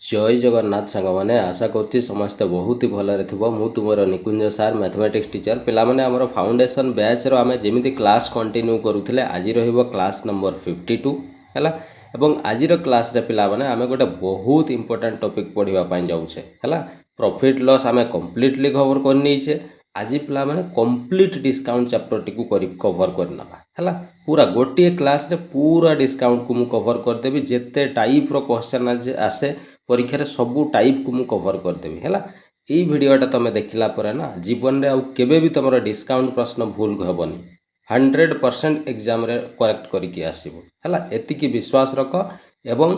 जय जगन्नाथ सांग मैंने आशा करुच्ची समस्ते बहुत ही भलरे थो मु तुमर निकुंज सार मैथमेटिक्स टीचर पिलामाने आमर फाउंडेशन बैच रो आमे जेमिति क्लास कंटिन्यू करूथिले आज रहिबो क्लास नंबर 52 हैला एवं आज क्लास रे पिलामाने आमे गोटे बहुत इंपोर्टेंट टॉपिक पढ़िबा पई जाउछे हैला प्रॉफिट लॉस आमे कंप्लीटली कवर करनी छे आज पिलामाने कंप्लीट डिस्काउंट चैप्टर टी को कवर करनबा हैला पूरा गोटे क्लास रे पूरा डिस्काउंट को मु कवर कर देबी जेते टाइप रो क्वेश्चन आसे परीक्षा सबू टाइप को मु कवर करदेवी है यही भिडटा तुम देखला ना जीवन में आउ केबे भी तुम डिस्काउंट प्रश्न भूल हेबनी 100% एग्जाम रे करेक्ट करके आसबो है एतिकी विश्वास रख एवं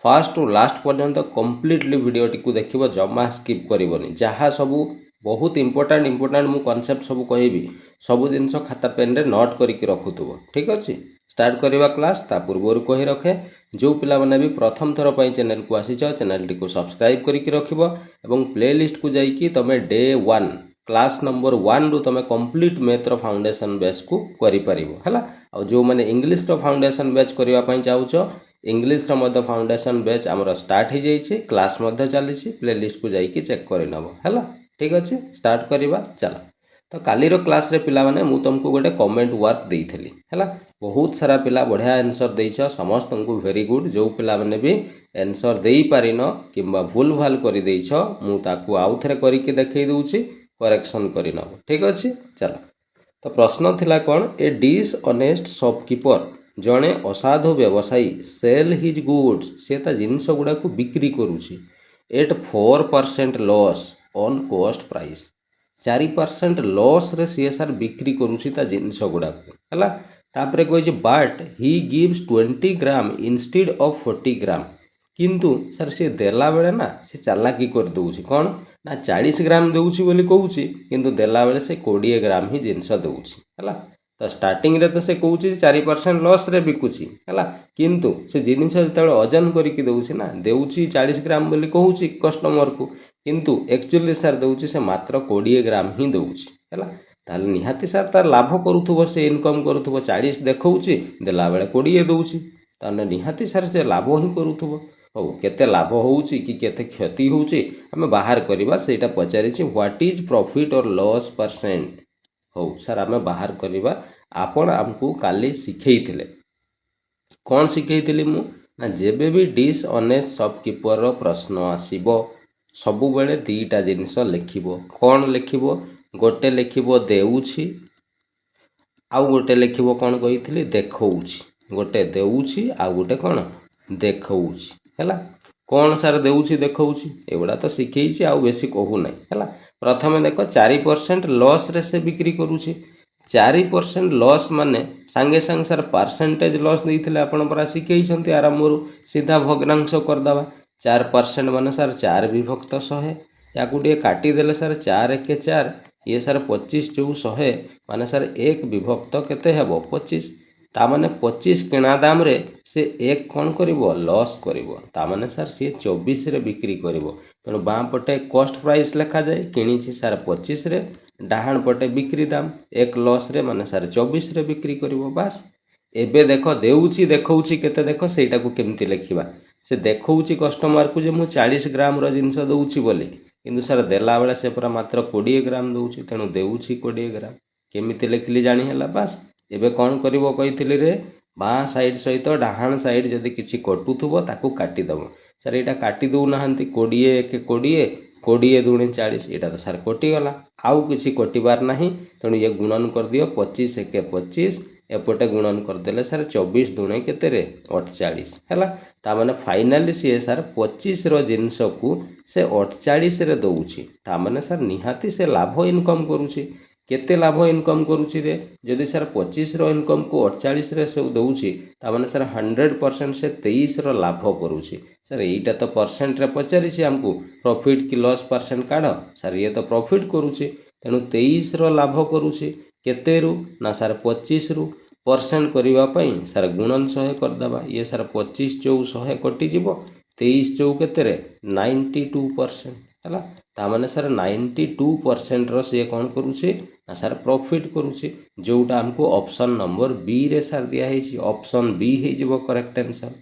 फास्ट टू लास्ट पर्यंत कंप्लीटली वीडियोटी को देखिबो जमा स्किप करबनी जहाँ सबू बहुत इंपोर्टेंट मु कॉन्सेप्ट सब कहबी सब जिनस खाता पेन रे नोट करके रखुथबो ठीक अच्छे स्टार्ट करवा क्लास ता पूर्व कही रखे जो पिला माने भी प्रथम थर पर चैनल को आसीच चैनल टी को सब्सक्राइब करके रखिबो एवं प्लेलिस्ट को जाइकी तमे डे 1 क्लास नंबर 1 रु तमे कंप्लीट मैथ रो फाउंडेशन बेस को करि परिबो हला और जो माने इंग्लिश रो फाउंडेशन बेच करबा पई चाहूचो इंग्लिश रो मध्य फाउंडेशन बेच हमर स्टार्ट हो जाइए क्लास मध्य चली प्लेलिस्ट को जाइकी चेक कर नबो हला ठीक अच्छे स्टार्ट करवा चलो तो कालीर क्लास रे पिला माने मु तुमको गोटे कमेंट वर्क देइथली हैला बहुत सारा पिला बढ़िया आंसर देइछ समस्त तुमको वेरी गुड जो पिला माने भी आंसर देई पारिन किंबा भूल भाल करि देइछ मु ताकू आउ थरे करिके देखै दउची करेक्शन करि नबो ठीक अछि चलो तो प्रश्न थिला कोन ए डिस ऑनेस्ट शॉपकीपर जणे असाधु व्यवसायी सेल हिज गुड्स से ता जिंस गुडा को बिक्री करूची at 4% loss on cost price 4% loss रे सीएसआर बिक्री करूची ता जिंस गुडा को हला तापरे कहि but he gives 20 gram instead of 40 gram किंतु सर सी देला बेले ना से चालाकी कर दउची कोन ना 40 ग्राम दउची बोली कहूची किंतु देला बेले से 20 ग्राम ही जिंस दउची हला तो स्टार्टिंग रे तो से कहूची 4% लॉस रे बिकुची हला किंतु से जिनिस जतले वजन करिकि दउची ना देउची 40 ग्राम बोली कहूची कस्टमर को किंतु एक्चुअली सर दउची से मात्र 20 ग्राम ही दउची हला ताले निहाती सर तार लाभ करूथबो से इनकम करूथबो 40 देखौची देला बेले 20 दउची ताने निहाती सर से लाभ ही करूथबो हो केते लाभ होउची कि केते क्षति होउची हमें बाहर करबा सेटा पचारिछि व्हाट इज प्रॉफिट और लॉस परसेंट हो सर हमें बाहर करबा आपण हमकु काली सिखैथिले कोन सिखैथिली मु ना जेबे भी डिस ऑनेस्ट शॉपकीपर रो प्रश्न आसीबो सबु बेले दीटा जिनिस लिखिबो कोन लिखिबो गोटे लिखिबो देउछि आउ गोटे लिखिबो कोन कहिथिली देखौछि गोटे देउछि आउ गोटे कोन देखौछि हैला कोन सर देउछि देखौछि एबडा तो सिखैछि आउ बेसी कहू नै हैला प्रथमे देखो 4% लॉस रे से बिक्री करूछि 4% लॉस माने सांगे सांग सर परसेंटेज लॉस देइथिले आपण परा सिखैछंती आरंभरु सीधा भग्नांश कर दबा 4% माने सर 4 विभक्त 100 या गुटे काटी देले सर 4 1 4 ये सर 25 जो 100 माने सर 1 विभक्त केते हेबो 25 ता माने 25 किणा दाम रे से एक कौन करिवो लॉस करिवो ता माने सर से 24 रे बिक्री करिवो तेणु बाँ पटे कॉस्ट प्राइस लिखा जाए किणीची सर 25 रे डाहाण पटे बिक्री दाम एक लॉस रे माने सर 24 रे बिक्री करिवो बस एबे देखो देउची देखौची केते देखो सेटा को केमती लिखिबा से देखौची कस्टमर को जे मु 40 ग्राम रो जिंस दउची बोली किंतु सर देला बेला से पूरा मात्र 20 ग्राम दउची तेणु देउची 20 ग्राम केमिति लिखली जानी हला बस एबे कौन करिवो कहिथिली रे बाँ साइड सहित डाहाण साइड जदि किछि कटुथबो ताकू काटी दबो सर एटा काटी दउ नाहंती 20 1 20 20 दूणे 40 एटा तो सर कटि गला आउ किछि कटिबार नाही तेणु ये गुणन कर दियो 25 1 25 एपटे गुणन कर देले सर 24 दूणे केते रे 48 हैला ता माने फाइनली सी सर 25 रो जिंस को से 48 रे दउची ता माने सर निहाती से लाभ इनकम करूची केते लाभ इनकम करूची रे जदि सर 25 रो इनकम को 48 रे से दउची ता माने सर 100% से 23 रो लाभ करूची सर एटा तो परसेंट रे पचारी छी हमको प्रॉफिट की लॉस परसेंट काढ सर ये तो प्रॉफिट करूची तेनु 23 रो लाभ करूची केते रु ना सर 25 रु परसेंट करबा पई सर गुणन 100 कर दबा ये सर 25 जो 100 कटि जिवो 23 जो केते रे 92% हला ता माने सर 92% रो से कोन करूची ना सर प्रॉफिट करूची जोटा हमको ऑप्शन नंबर बी रे सर दिया है ऑप्शन बी है जीवो करेक्ट आंसर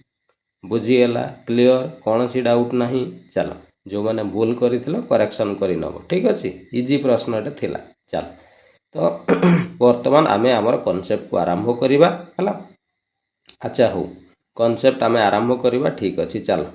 बुझीगला क्लियर कौन सी डाउट नहीं चलो जो मैंने भूल करिथिलो करेक्शन करि नबो ठीक अछि इजी प्रश्नटे थिला चल तो वर्तमान आमे हमर कांसेप्ट को आरंभ करिबा हला अच्छा हो कांसेप्ट आमे आरंभ करिबा ठीक अछि चलो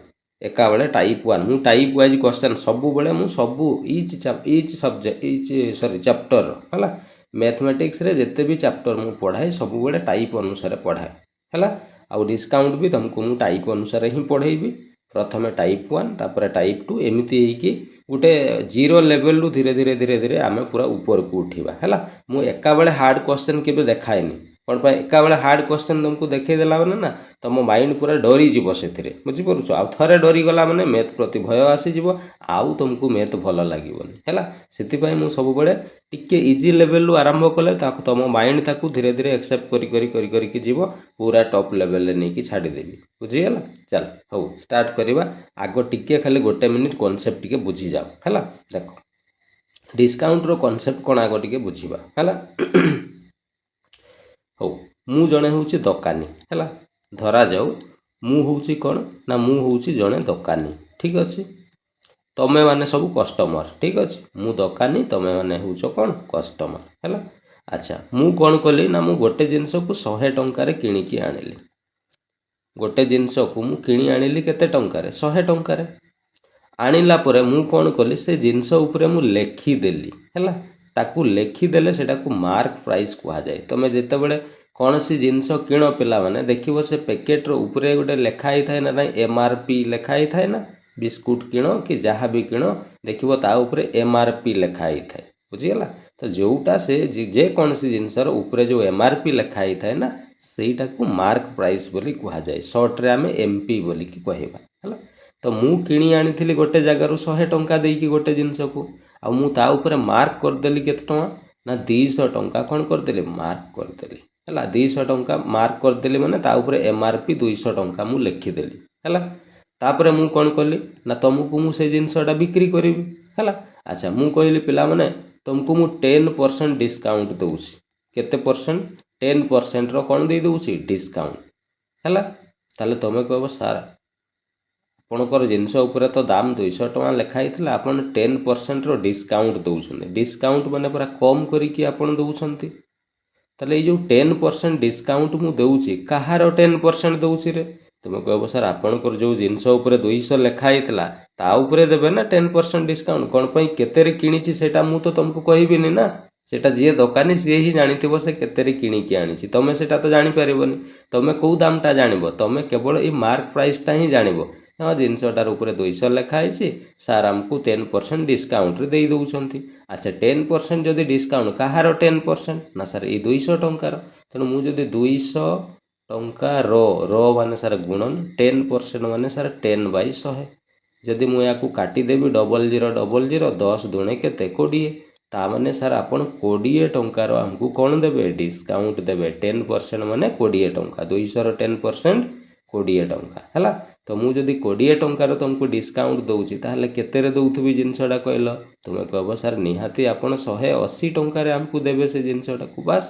एका बेले टाइप 1 मु टाइप वाइज क्वेश्चन सबु बेले मु सबु ईच सब्जेक्ट चैप्टर हला मैथमेटिक्स रे जत्ते भी चैप्टर मु पढ़ाई सबु बेले टाइप अनुसार पढ़ाए हला आउ डिस्काउंट भी तुमको मु टाइप अनुसार ही पढ़ेबी प्रथमे टाइप 1 तापर टाइप 2 एमिति हेकी गोटे जीरो लेवल रु धीरे धीरे धीरे धीरे आमे पूरा ऊपर को उठिबा हला मु एका बेले हार्ड क्वेश्चन केबे देखाएनी कौन पाए एका बेले हार्ड क्वेश्चन तुमको देखै देला माने ना तुम माइंड पूरा डरी जीवो सेथिरे बुझी परुछ आ थरे डरी गला माने मैथ प्रति भय आसी जीवो आउ तुमको मैथ भलो लागिवनी हला सेति पई मु सब बेले टिके इजी लेवल रु आरंभ कले ताको तुम माइंड ताको धीरे धीरे एक्सेप्ट करी कि जीवो पूरा टॉप लेवल ले नहीं कि छाड़ी देबी बुझी गला चल हो स्टार्ट करिबा आगो टिके खाली गोटे मिनिट कांसेप्ट टिके बुझी जाओ हला देखो डिस्काउंट रो कांसेप्ट कोन आगो टिके बुझीबा हला हो मु जणे होउची दकानी हला धरा जाऊ मु होउची कोन ना मु होउची जणे दकानी ठीक अछि तमे माने सब कस्टमर ठीक अछि मु दकानी तमे माने होउचो कोन कस्टमर हला अच्छा मु कोन कली ना मु गोटे जिंस को 100 टंका रे किनी की आनिली गोटे जिंस को मु किनी आनिली केते टंका रे 100 टंका रे आनिला परे मु कोन कली से जिंस ऊपर मु लेखी देली हला ताकू लेखी देले सेटा को मार्क प्राइस कुआ जाय तमे जेते बेले कौन सी जिनस किण पिला माने देखिबो से पैकेट रो ऊपर गोटे लेखा ही थाए ना नहीं एमआरपी लेखा ही थाए ना बिस्कुट किण कि जहाँ भी किण देखिबो ता ऊपर एमआरपी लेखा ही थाए बुझीगला तो जोटा से जे कौन सी जिनसर ऊपर जो एमआरपी लेखा ही थाए ना सेटा को मार्क प्राइस बोली कुहा जाए शॉर्ट रे आमे एमपी बोली कि कहबा हला तो मु किणी आनिथिली गोटे जगह रु 100 टंका देई कि गोटे जिनस को आ मु ता ऊपर मार्क कर देली केते टंका ना 200 टंका कोन कर देली मार्क कर देली हला 200 टंका मार्क कर देली माने ता ऊपर एमआरपी 200 टंका मु लिखि देली हला तापरे मु कोन करली ना तुमको मु से जिनसटा बिक्री करिवि हला अच्छा मु कहली पिला माने तुमको मु 10% डिस्काउंट दउछि केते परसेंट 10% रो कोन दे दउछि डिस्काउंट हला ताले तमे कहबो सर आपनकर जिनस ऊपर तो दाम 200 टका लिखाई थिला आपन 10% रो डिस्काउंट दउछन डिस्काउंट माने पूरा कम करी कि आपन दउछंती ताले जो 10% डिस्काउंट मु दउछि कहार 10% दउछि रे तुम कहबो सर आपनकर जो जिनस ऊपर 200 लिखाई थिला ता ऊपर देबे ना 10% डिस्काउंट कोन पई केते रे किनिछि सेटा मु तो तुमको कहबिनी ना सेटा जे दुकानी से ही जानिथिबो से केते रे किनि कि आनिछि तमे सेटा तो जानि परिबोनी तमे को दामटा जानिबो तमे केवल ई मार्क प्राइस ता ही जानिबो हाँ जिनसटार ऊपर 200 लिखाई सार आमको 10% डिस्काउंट रे दे दउछंती अच्छा 10% जदि डिस्काउंट कहार 10% ना सर ये 200 टंकार तेणु मु जदि 200 टंका रो माने सर गुणन 10% माने सर 10/100 जदि मु याकू काटी देबी 0000 10 दुणे केते 20 ता माने सर आपण 20 टंकार आमको कोन देबे डिस्काउंट देबे 10% माने 20 टंका 200 रो 10% 20 टंका हला तो मु जदि 20 टंकार तुमको डिस्काउंट दउछि ताहले केते रे दउथबी जिनसडा कहलो तुमे कहबो सर निहाती आपण 180 टंकार हमको देबे से जिनसडा को बस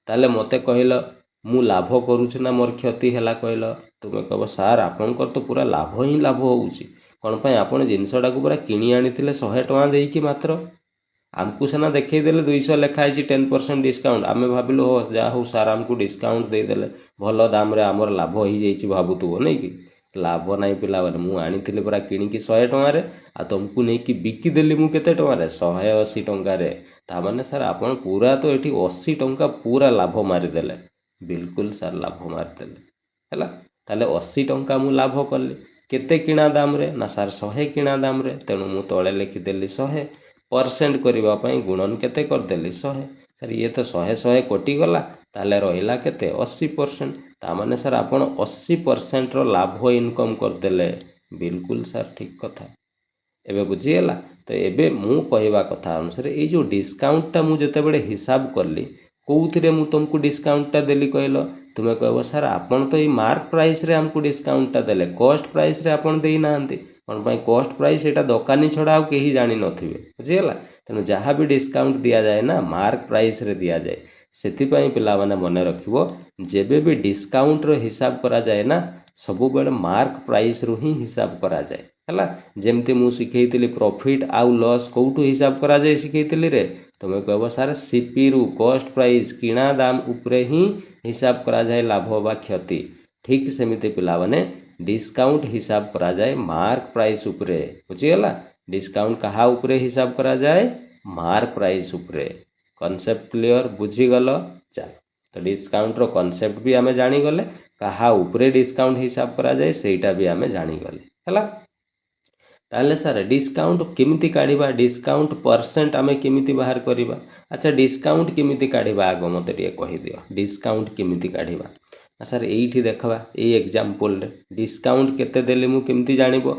ताले मते कहलो मु लाभ करूछि ना मोर क्षति हला कहलो तुमे कहबो सर आपनकर तो पूरा लाभ ही लाभ होउछि कोन पय आपण जिनसडा को पूरा किनी आनिथिले 100 टका देई कि मात्र आमको सेना देखै देले 200 लिखाई 10% डिस्काउंट आमे भाबिलो हो जा हो सर हमको डिस्काउंट दे देले भलो दाम रे हमर लाभ होई जाईछि भाबुतबो नै कि लाभ नाई पिला माने मु आनिथिले पूरा किनी कि 100 टका रे आ तुमको नै कि बिकी देली मु केते टका रे 180 टका रे ता माने सर आपण पूरा तो एठी 80 टका पूरा लाभ मारि देले बिल्कुल सर लाभ मारि देले हला ताले 80 टका मु लाभ करली केते किना दाम रे ना सर 100 किना दाम रे तेणु मु तळे लिखि देली 100% करबा पई गुणन केते कर देली 100 सर ये तो 100 कोटी गला ताले रहिला केते 80% ता माने सर आपण 80% रो लाभ इनकम कर देले बिल्कुल सर ठीक कथा एबे बुझिएला तो एबे मु कहबा कथा अनुसार ए जो डिस्काउंट ता मु जते बेले हिसाब करली कोउथिरे मु तुमको डिस्काउंट ता देली कहलो तुमे कहबो सर आपण तो ई मार्क प्राइस रे हमको डिस्काउंट ता देले कॉस्ट प्राइस रे आपण देई नाहंती कोन पई कॉस्ट प्राइस एटा दुकानी छडा आ केही जानि नथिबे बुझिएला तेनु जहाँ भी डिस्काउंट दिया जाए ना मार्क प्राइस रे दिया जाए सेति पई पिला माने मने रखिबो जेबे भी डिस्काउंट रो हिसाब करा जाए ना सबु बेले मार्क प्राइस रु ही हिसाब करा जाए हला जेमती मु शिखेइतिली प्रॉफिट आउ लॉस कोउटू हिसाब करा जाए शिखेइतिली रे तुम कहब सर सीपी रु कॉस्ट प्राइस किणा दाम उपरे ही हिसाब करा जाए लाभ बा क्षति ठीक सेमिति पिला माने डिस्काउंट हिसाब करा जाए मार्क प्राइस उपरे बुझीगला डिस्काउंट कहा उपरे हिसाब करा जाए मार्क प्राइस उपरे कॉन्सेप्ट क्लियर बुझीगल चल तो डिस्काउंट रो कॉन्सेप्ट भी आमे जानी गले कहा उपरे डिस्काउंट हिसाब करा जाए सेटा भी आमे जानी गले हला ताले सर डिस्काउंट केमिति काढिबा डिस्काउंट परसेंट आमे केमिति बाहर करिबा अच्छा डिस्काउंट केमिति काढिबा आगो मते टिके कहि दियो डिस्काउंट केमिति काढिबा सर एठी देखबा ए एग्जांपल रे डिस्काउंट केते देले मु केमिति जानिबो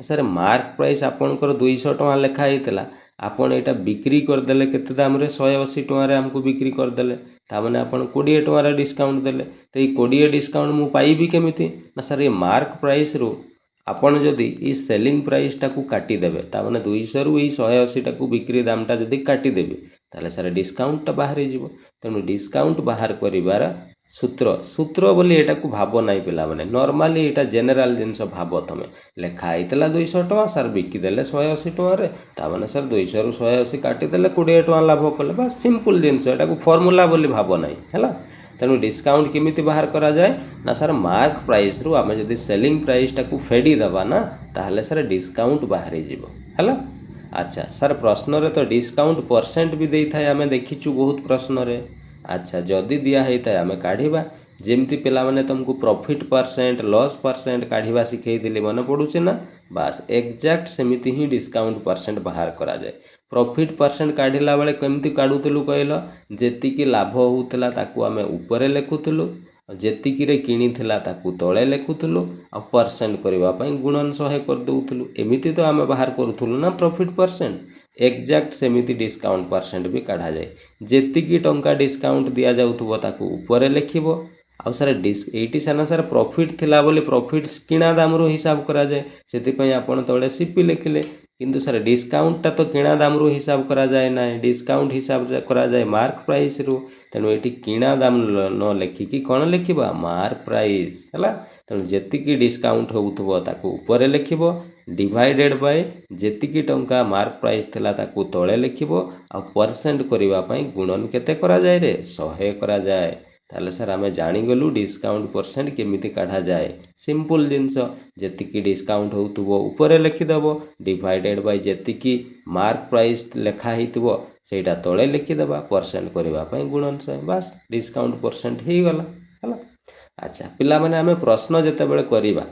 सर मार्क प्राइस आपनकर 200 टका लेखा हेतला आपण एटा बिक्री कर देले केते दाम रे 180 टका रे हमको बिक्री कर देले ता माने आपण 20 टका रे डिस्काउंट देले तो ई 20 डिस्काउंट मु पाइबी केमिति ना सर ये मार्क प्राइस रो आपण जदि ई सेलिंग प्राइस टाकू काटी देबे ता माने 200 रु ई 180 टाकू बिक्री दामटा जदि काटी देबे ताले सर डिस्काउंट टा बाहर जीवो तेनु डिस्काउंट बाहर करिवार सूत्र सूत्र बोली एटा को भाव नहीं पिला माने नॉर्मली एटा जनरल जिनस भाव तमे लेखा आइतला 200 टका सर बिकी देले 180 टका रे ता माने सर 200 रु 180 काटी देले 20 टका लाभ कले बस सिंपल जिनस एटा को फार्मूला बोली भाव नहीं हैला तेनु डिस्काउंट केमिति बाहर करा जाए ना सर मार्क प्राइस रु आमे जदी सेलिंग प्राइस टाकू फेडी दबा ना ताहले सर डिस्काउंट बाहर जीवो हैला अच्छा सर प्रश्न रे तो डिस्काउंट परसेंट भी देई थाए आमे देखिचु बहुत प्रश्न रे अच्छा जदि दिया होता है आम काढ़ा जमती पिला माने तुमको प्रॉफिट परसेंट लॉस परसेंट काढ़ा शिखई दिली मन पड़ुचे ना बास एग्जैक्ट सेमिति ही डिस्काउंट परसेंट बाहर करा जाए प्रॉफिट परसेंट काढ़ला बेले केमती काढ़ुलु कहल जेतिकी लाभ होउतला ताकू आमे ऊपरे लिखुलु जेतिकी रे किनी थिला ताकू तळे लिखुलु आ परसेंट करबा पई गुणन 100 कर दउथलु एमिति तो आमे बाहर करूथलु ना प्रॉफिट परसेंट एग्जैक्ट सेमिति डिस्काउंट परसेंट भी काढ़ा जाए जेतिकी टंका डिस्काउंट दिया जाउथबो ताकू ऊपरे लिखिबो आ सर एटी साना सर प्रॉफिट थिला बोली प्रॉफिट किणा दाम रो हिसाब करा जाए सेति पई आपण तळे सीपी लिखिले किंतु सर डिस्काउंट ता तो किणा दाम रो हिसाब करा जाए ना डिस्काउंट हिसाब करा जाए मार्क प्राइस रो तेणु एटी किणा दाम न लिखिकी कौन लिखिबा मार्क प्राइस हैला तेणु जेतिकी डिस्काउंट होउथबो ताकू ऊपरे लिखिबो डिवाइडेड बाय जेतिकी टंका मार्क प्राइस थिला ताकू तळे लिखिबो आ परसेंट करबा पई गुणन केते करा जाए रे 100 करा जाए ताले सर आमे जानि गलु डिस्काउंट परसेंट केमिति काढा जाए सिंपल जिंस जेतिकी डिस्काउंट होउथबो ऊपरे लिखि दबो डिवाइडेड बाय जेतिकी मार्क प्राइस लेखा हितबो सेटा तळे लिखि दबा परसेंट करबा पई गुणन 100 बस डिस्काउंट परसेंट ही गला हला अच्छा पिला माने आमे प्रश्न जते बेले करिबा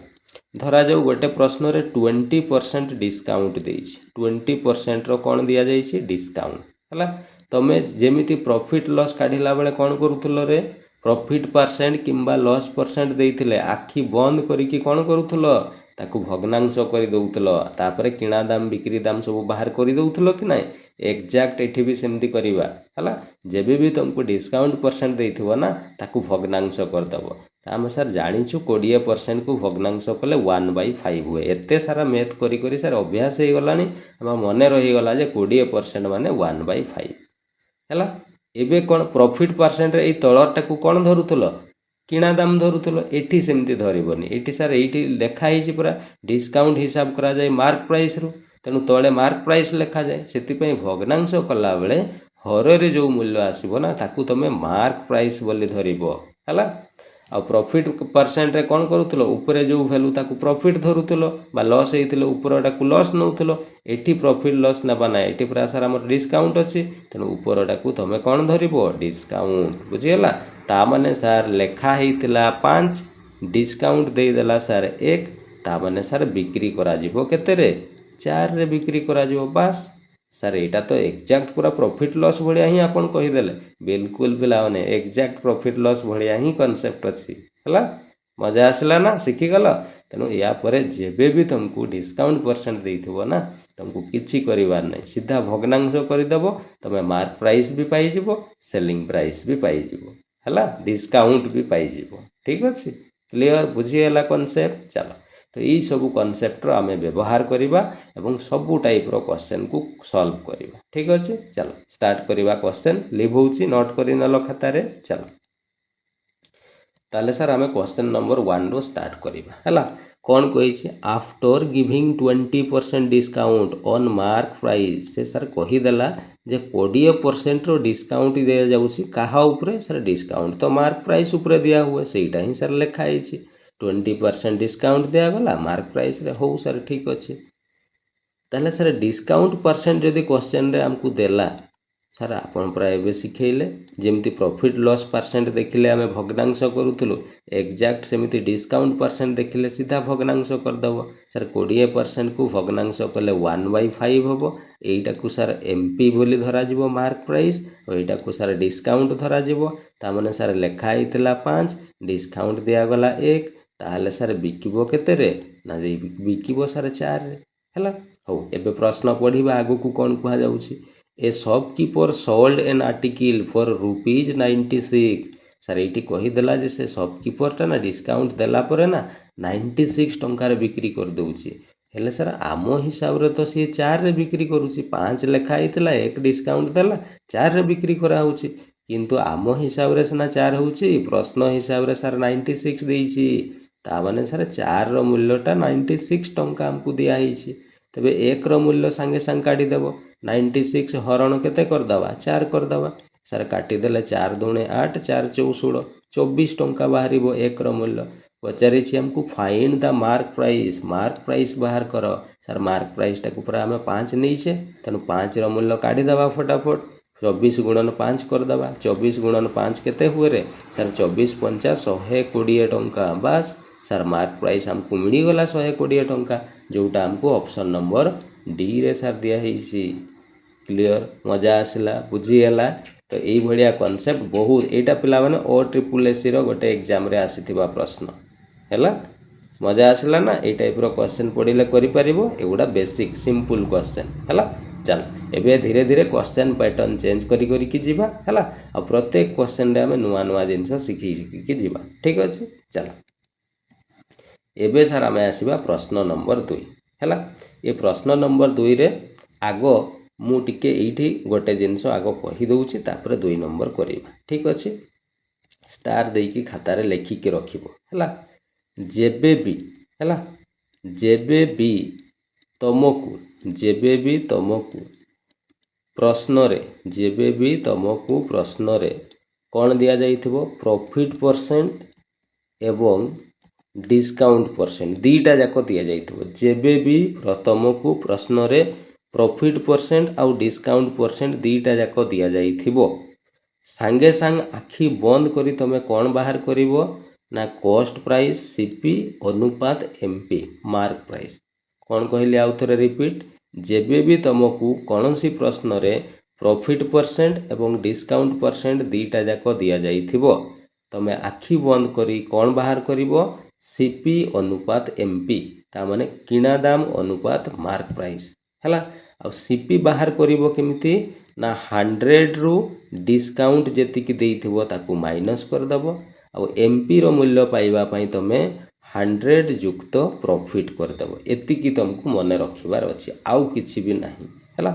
धरा जाऊ गोटे प्रश्न रे 20% डिस्काउंट देइछि 20% रो कोन दिया जाइछि डिस्काउंट हला तमे जेमिति प्रॉफिट लॉस काढिला बेले कोन करूथलो रे प्रॉफिट परसेंट किंबा लॉस परसेंट देइथिले आखि बंद करिकि कोन करूथलो ताकू भग्नांश करि दउथलो तापरे किणा दाम बिक्री दाम सब बाहर करि दउथलो कि नै एग्जैक्ट एठी भी सेमती करिबा हला जेबे भी तुमको डिस्काउंट परसेंट देइथिबो ना ताकू भग्नांश कर दबो आम सर जानिछु 20% को भग्नांश कले 1/5 हुए एते सारा मैथ करी करी सर अभ्यास हो गलानी हम मने रही गला जे 20% माने 1/5 हैला एबे कोन प्रॉफिट परसेंट रे ए तळरटा को कोन धरुथलो किणा दाम धरुथलो एठी सेमती धरिबोनी एठी सर एठी लेखा हिची पूरा डिस्काउंट हिसाब करा जाय मार्क प्राइस रु तेनु तळे मार्क प्राइस लेखा जाय सेति पई भग्नांश कला बेले हर रे जो मूल्य आसीबो ना ताकू तमे मार्क प्राइस बोली धरिबो हैला आ प्रॉफिट परसेंट रे कोन करूथलो ऊपरे जो वैल्यू ताकू प्रॉफिट धरुथलो बा लॉस हेतिलो ऊपरटा को लॉस नउथलो एठी प्रॉफिट लॉस नबा ना एठी पूरा सारा हमर डिस्काउंट अछि तेनु ऊपरटा को तमे कोन धरिबो डिस्काउंट बुझियला ता माने सर लेखा हेतिला 5 डिस्काउंट दे देला सर 1 ता माने सर बिक्री करा जिवो केते रे 4 रे बिक्री करा जिवो बस सर एटा तो एग्जैक्ट पूरा प्रॉफिट लॉस भलिया ही आपन कहि देले बिल्कुल पिला माने एग्जैक्ट प्रॉफिट लॉस भलिया ही कांसेप्ट अछि हला मजा आसला ना सिखि गलो तेनु या परे जेबे भी तुमको डिस्काउंट परसेंट देइथिबो ना तुमको किछि करिवार नै सीधा भग्नांश करि दबो तमे मार्क प्राइस भी पाई जिवो सेलिंग प्राइस भी पाई जिवो हला डिस्काउंट भी पाई जिवो ठीक अछि क्लियर बुझियला कांसेप्ट चलो तो यही सब कॉन्सेप्ट आमे व्यवहार करिबा एवं सबु टाइप रो क्वेश्चन को सॉल्व करिबा ठीक अछि चलो स्टार्ट करिबा क्वेश्चन लिव होउची नोट करि नलो खाता रे चलो ताले सर आम क्वेश्चन नंबर 1 रो स्टार्ट करिबा हला कौन कही after giving 20% discount on mark price से सर कहीदेला जे 20% रो डिस्काउंट दिया जाउसी कहा उपरे सर डिस्काउंट तो मार्क प्राइस उपरे दिया हुए सेटा ही सर लिखाई 20% डिस्काउंट दिया गला मार्क प्राइस रे हो सर ठीक अच्छे ताले सर डिस्काउंट परसेंट जदि क्वेश्चन रे हमको देला सर आपन प्राय एबे शिखेले जेमती प्रॉफिट लॉस परसेंट देखिले आमे भग्नांश करूथुलु एग्जैक्ट सेमिति डिस्काउंट परसेंट देखिले सीधा भग्नांश कर दबो सर 20% को भग्नांश कले 1/5 हबो एटा को सर एमपी बोली धरा जिवो मार्क प्राइस और एटा को सर डिस्काउंट धरा जिवो ता माने सर लेखा आइतला 5 डिस्काउंट दिया गला 1 ताहले सर बिकिबो केते रे ना बिकिबो सर 4 रे हला हो एबे प्रश्न पढिबा आगु को कोन कुहा जाउछि a shopkeeper sold an article for ₹96 sir ये कहीदेला जे से शॉपकीपरटा ना डिस्काउंट देला परे ना 96 टंकार बिक्री कर दउछि हेले सर आम हिसाब रे तो सी 4 रे बिक्री करूछि 5 लेखा आइतला 1 डिस्काउंट देला 4 रे बिक्री करा होछि किंतु आम हिसाब रे सना 4 होछि प्रश्न हिसाब रे सर 96 देइछि ता माने सर 4 रो मूल्यटा 96 टंका हमकु दिया हिछि तबे 1 रो मूल्य संगे संग काटी देबो 96 हरण केते कर दवा 4 कर दवा सर काटी देले 4 दूने 8 4 14 24 टंका बाहरिबो 1 रो मूल्य पचारि छी हमकु फाइंड द मार्क प्राइस बाहर करो सर मार्क प्राइस टा ऊपर हमें 5 नहीं छे तनु 5 रो मूल्य काटी दवा फटाफट 24 गुणन 5 कर दवा 24 गुणन 5 केते हुए रे सर 24 5 120 टंका बस सर मार्क प्राइस हमको मिली गला 120 टंका जोटा हमको ऑप्शन नंबर डी रे सर दिया है क्लियर मजा आसला बुझीगला तो यही भाया कॉन्सेप्ट बहुत एटा पिला माने OSSC रो गोटे एग्जाम रे आसीथिबा प्रश्न हैला मजा आसला ना ए टाइप रो क्वेश्चन पढिले करि परिबो एगुडा बेसिक सिंपल क्वेश्चन हैला चल एबे धीरे धीरे क्वेश्चन पैटर्न चेंज करी करी कि जीवा हैला आ प्रत्येक क्वेश्चन रे हमें नुआ नुआ जिंस सिखी कि जीवा ठीक अछि चल एबे सर आमे आसीबा प्रश्न नंबर 2 हैला ये प्रश्न नंबर 2 रे आगो मु टिके एठी गोटे जिंस आगो कहि दउछि तापर 2 नंबर करिबा ठीक अछि स्टार देई कि खाता रे लेखि के रखिबो हैला जेबे भी तमकु प्रश्न रे कौन दिया जाइथिबो प्रॉफिट परसेंट एवं डिस्काउंट परसेंट दीटा जाको दिया जाइथिबो जेबे भी तमकु प्रश्न रे प्रॉफिट परसेंट आउ डिस्काउंट परसेंट दीटा जाको दिया जाइथिबो सांगे सांग आखि बंद करी तमे कौन बाहर करिवो ना कॉस्ट प्राइस सीपी अनुपात एमपी मार्क प्राइस कौन कहले आउ थरे रिपीट जेबे भी तुमको कौनसी प्रश्न रे प्रॉफिट परसेंट एवं डिस्काउंट परसेंट दीटा जाको दिया जाइथिबो तमे आखि बंद करी कौन बाहर करिवो सीपी अनुपात एमपी ता माने किना दाम अनुपात मार्क प्राइस हला आ सीपी बाहर करिवो केमिति ना 100 रु डिस्काउंट जेतिकी देइथिबो ताकू माइनस कर दबो आ एमपी रो मूल्य पाइबा पई तमे 100 युक्त प्रॉफिट कर दबो एतिकी तुमको मने रखिबार अछि आउ किछि भी नाही हला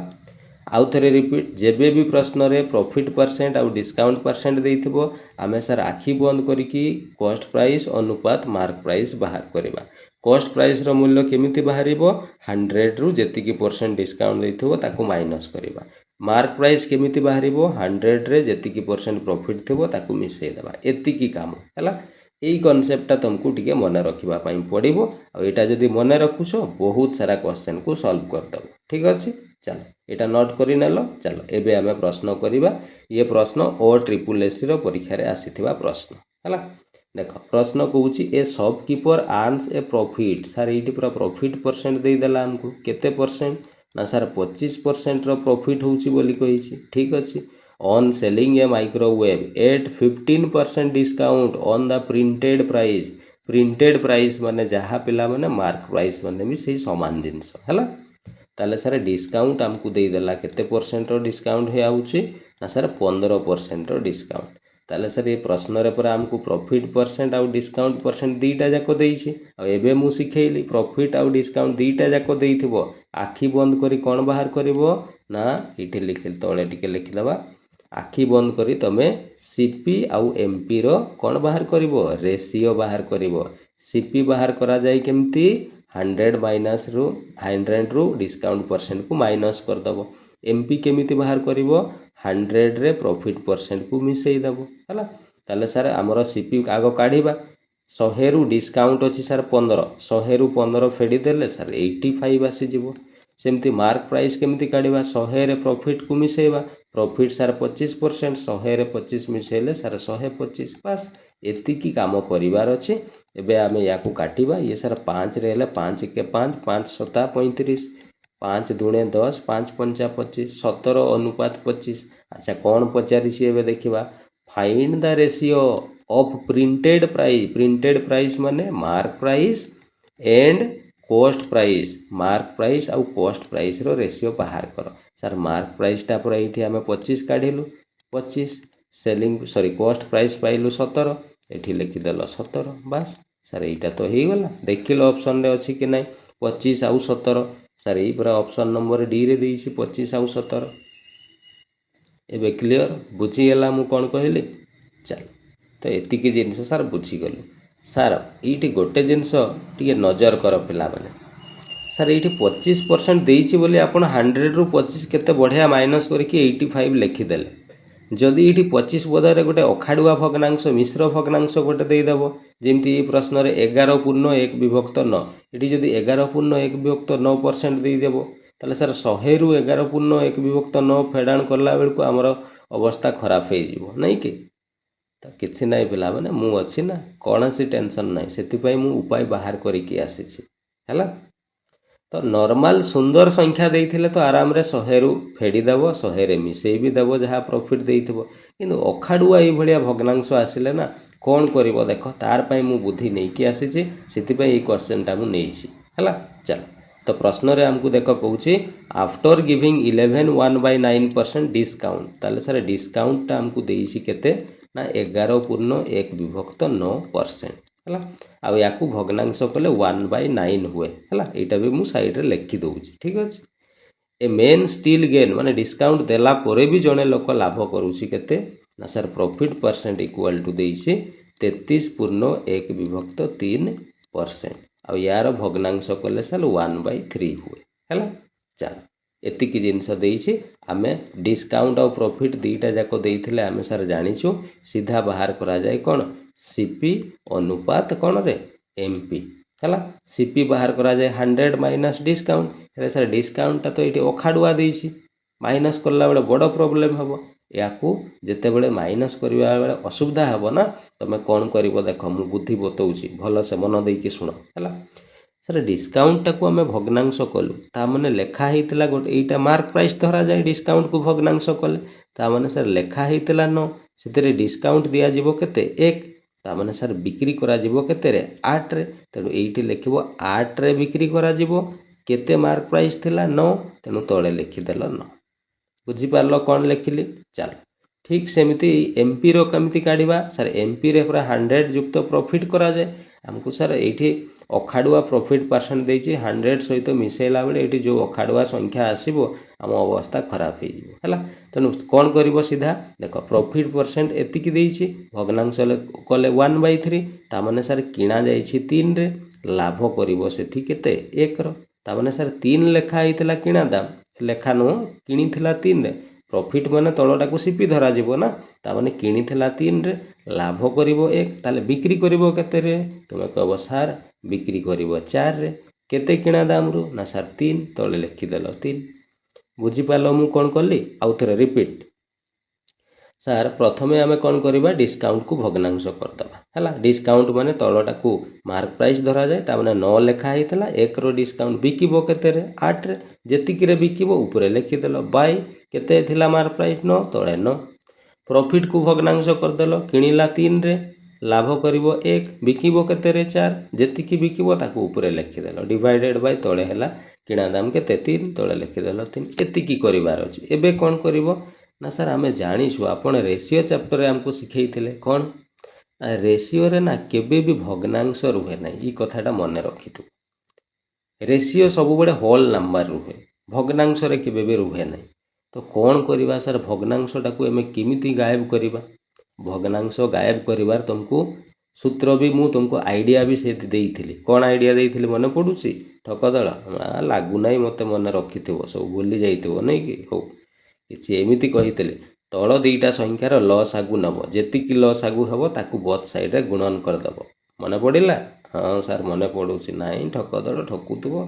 आउ थरे रिपीट जेबे भी प्रश्न रे प्रॉफिट परसेंट आउ डिस्काउंट परसेंट देइथिबो आमे सर आखि बंद करिकी कॉस्ट प्राइस अनुपात मार्क प्राइस बाहर करबा कॉस्ट प्राइस रो मूल्य केमिति बाहरिबो 100 रु जेतिकी परसेंट डिस्काउंट देइथिबो ताकू माइनस करबा मार्क प्राइस केमिति बाहरिबो 100 रे जेतिकी परसेंट प्रॉफिट थिबो ताकू मिसै देबा एतिकी काम हैला एई कांसेप्टटा तुमको टिके मने रखिबा पई पड़िबो आ एटा जदी मने रखुछो बहुत सारा क्वेश्चन को सॉल्व कर दबो ठीक अछि चलो एटा नोट करि नेलो चलो एबे हमें प्रश्न करिबा ये प्रश्न OSSC रो परीक्षा रे आसीथिबा प्रश्न हैला देखो प्रश्न कहूची a shopkeeper earns a profit sir एटी पूरा प्रॉफिट परसेंट दे देला हमको केते परसेंट ना सर 25% रो प्रॉफिट होउची बोली कहिची ठीक अछि on selling a microwave at 15% discount on the printed price माने जहा पिला माने मार्क प्राइस माने भी सही समान जिंस हैला ताले सर डिस्काउंट हमको दे देला केते परसेंट रो डिस्काउंट हे आउची ना सर 15% रो डिस्काउंट ताले सर ये प्रश्न रे पर हमको प्रॉफिट परसेंट आउ डिस्काउंट परसेंट दीटा जाको देइछि आ एबे मु सिखेइली प्रॉफिट आउ डिस्काउंट दीटा जाको देइथिबो आखि बंद करी कोन बाहर करिवो ना इटे लिखिल तळे टिके लिखि दबा आखि बंद करी तमे सीपी आउ एमपी रो कौन बाहर करिवो रेशियो बाहर करिवो सीपी बाहर करा जाए केमती 100 माइनस रु 100 रु डिस्काउंट परसेंट को माइनस कर दबो एमपी केमिति बाहर करिवो 100 रे प्रॉफिट परसेंट को मिसई दबो हला ताले सर हमरो सीपी आगो काढिबा 100 रु डिस्काउंट अछि सर 15 100 रु 15 फेडी देले सर 85 आसी जिवो सेमती मार्क प्राइस केमिति काढिबा 100 रे प्रॉफिट को मिसेइबा प्रॉफिट सर 25% 100 रे 25 मिसेइले सर 125 बस एतिकी काम करिवार अछि एबे आमे याकू काटिबा ये सर 5 रे हेले 5 के 5 5 7 35 5 दुणे 10 5 पंचा 25 17 अनुपात 25 अच्छा कौन पचारि सी एबे देखिबा find the ratio of printed price माने mark price and cost price mark price आउ कॉस्ट प्राइस रो रेशियो बाहर कर सर मार्क प्राइस टा पर एठी हमें 25 काढिलु 25 सेलिंग सॉरी कॉस्ट प्राइस पाइलु 17 एठी लिखि देलो 17 बस सर एटा तो ही गला देखिलो ऑप्शन रे अछि कि नै 25 आउ 17 सर एई पूरा ऑप्शन नंबर डी रे देइछि 25 आउ 17 एबे क्लियर बुझी गेला मु कोन कहली चल तो एतिकी जिनस सर बुझी गलु सर एठी गोटे जिनस टिके नजर कर पिला माने सर ये 25% देइछि बोली आपण 100 रु 25 केते बढ़िया माइनस करके 85 लिखिदेले जदि ये 25 बदले गोटे अखाड़ुआ भग्नांश मिश्र भग्नांश गोटे देदेव जमी ये प्रश्न रे 11/1/9 ये जदि 11/1/9% देदेव ताले सर 100 रु 11/1/9 फेडाण करला बेल को आमर अवस्था खराब हो जीवो नहीं कि तो किसी ना पिला मैंने मु अच्छी ना कौन सी टेंशन ना से मु उपाय बाहर करके आसी है तो नॉर्मल सुंदर संख्या देइथिले तो आराम रे 100 रु फेडीदेव 100 रे मिसेई भी देव जहाँ प्रॉफिट देइथिबो किंतु अखाड़ुआ ये भलिया भग्नांश आसिले ना कौन करिवो देख तार पई मु बुद्धि नहीं कि आसीछि सेति पई ए क्वेश्चन टा मु नेइछि हला चल तो प्रश्न रे हमकु देख कहूछि आफ्टर गिविंग 11/9% डिस्काउंट ताले सर डिस्काउंट टा हमकु देइछि केते ना 11/9% है आउ या भग्नांश कले 1/9 हुए है यहाँ भी मुझे साइड रे लिखि दूसरी ठीक अच्छे ए मेन स्टिल गेन माने डिस्काउंट देला परे भी जड़े लोक लाभ करुँची केते ना sir profit percent equal to देइछि 33/1/3% आ यार भग्नांश कले सर 1/3 हुए है चल एतिकी जिनस देइछि आमे डिस्काउंट और प्रॉफिट दीटा जाको देइथिले आमे सर जानिछु सीधा बाहर करा जाए कौन सीपी अनुपात कौन रे एमपी है सीपी बाहर करा जाए 100 माइनस डिस्काउंट है सर डिस्काउंट तो ये अखाड़ुआ देइछि माइनस करला बेले बड़ प्रॉब्लम हम याकू जेते बेले माइनस करबा बेले असुविधा हेबो ना तमे कौन करिवो देख मु बुद्धि बतौछि भलो से मन देइकि सुन है सर डिस्काउंट टाको आम भग्नांश कलु ताने लेखा होता गोटे यहाँ मार्क प्राइस धरा जाए डिस्काउंट को भग्नांश कले ताने सर लेखा होता 9 से डिस्काउंट दिज्व के 1 ताने सर बिक्री करा केते 8 रे तेणु ये लिखिब 8 रे बिक्री करा केते मार्क प्राइस थिला 9 तेणु तले लिखिदेल 9 बुझीपार कौन लिखिली चल ठीक सेमती एमपी रो कमिति काढ़ा सर एमपी रे पूरा 100 युक्त प्रॉफिट करा जाए हमको सर ये अखाड़ुआ प्रॉफिट परसेंट देइछि 100 सहित मिसेला बेले ये जो अखाड़ुआ संख्या आसीबो आम अवस्था खराब हो है तेणु कौन करिवो सीधा देख प्रॉफिट परसेंट एतिकी देइछि भग्नांश कले 1/3 तामाने सर किणा जाइछि 3 रे लाभ करिवो सेठी केते 1 रो तामाने सर 3 लेखा आइतला किणा दाम लेखा नो किणीथिला 3 रे प्रॉफिट माने तळटाकू सीपी धरा जीवो ना तामाने किणीथिला 3 रे लाभ करिवो 1 ताले बिक्री करिवो केते रे तुमे कहबो सर बिक्री करिवो 4 रे केते किणा दाम रु ना सर 3 तळे लिखिदेलो 3 बुझी पालो मु कोन करली आउ थरे रिपीट सर प्रथमे आमे कोन करिबा डिस्काउंट को भग्नांश करदबा हला डिस्काउंट माने तळटाकू मार्क प्राइस धरा जाए तामाने 9 लेखा आइतला 1 रो डिस्काउंट बिकिबो केते रे 8 रे जेतिकी रे बिकिबो ऊपरे लिखिदेलो बाय केते थिला मार्क प्राइस 9 तळे 9 प्रॉफिट को भग्नांश करदेलो किणिला 3 रे लाभ करिवो 1 बिकिबो केते रे 4 जेतिकी बिकिबो ताकू ऊपरे लिखिदेलो डिवाइडेड बाय तळे हैला किणा दाम केते 3 तळे लिखिदेलो 3 एतिकी करिवार अछि एबे कोन करिवो ना सर आमे जानिछु आपण रेशियो चैप्टर रे हमको सिखैथिले कोन रेशियो रे ना केबे भी भग्नांश रुहे ना ई कथाटा मन रखितु रेशियो सब बडे होल नंबर रुहे भग्नांश रे केबे भी रुहे ना तो कौन करवा सर भग्नांशटा को एम केमिति गायब करवा भग्नांश गायब करिवार तुमको सूत्र भी मु तुमको आइडिया भी से देइथिली कौन आइडिया देइथिली मन पड़ुछि ठकदल लागुना मते मन रखिथिबो सब भूली जाइथिबो नै कि हो किछि एमिति कहितले तल दुईटा संख्यार लसागु नब जेतिकी लसागु हबो ताकू बोथ साइड रे गुणन करदब मन पड़िला हाँ सर मन पड़ुछि नाही ठकदल ठकुथबो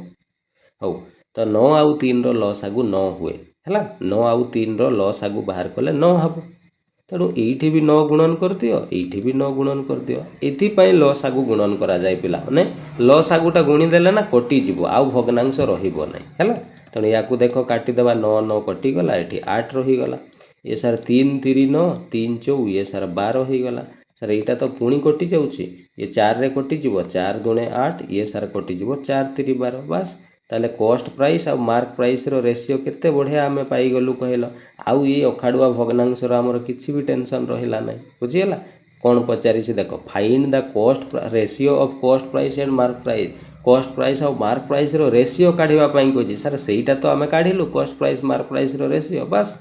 हो तो 9 आउ 3 रो लसागु 9 हुए हैला 9 आउ 3 रो लसागु बाहर कले 9 हबो तेणु ये भी 9 गुणन कर दियो ये भी 9 गुणन कर दियो एथिपाई लसागु गुणन करा जाय पिला माने लसागुटा गुणी देले ना कटि जीवो आउ भग्नांश रहिबो नै हैला तेणु याकू देखो काटी देबा 9 9 कटि गला एठी 8 रही गला ये सर 3 3 9 3 4 ये सर 12 ही गला सर एटा तो पुणी कटि जाउछि ये 4 रे कटि जीवो 4 दुणे 8 ये सर कटि जीवो 4 3 12 बस ताले कॉस्ट प्राइस आ मार्क प्राइस रो रेशियो केते बढ़िया आमे पाई गलु कहलो आउ ये अखाड़ुआ भग्नांश रो हमर किछि भी टेंशन रहिला नै बुझियला कोन पचारि से देखो find the cost ratio of cost price and mark price cost price और मार्क प्राइस रो रेशियो काढिबा पई कोछि सर सेईटा तो आमे काढिलु कॉस्ट प्राइस मार्क प्राइस रो रेशियो बस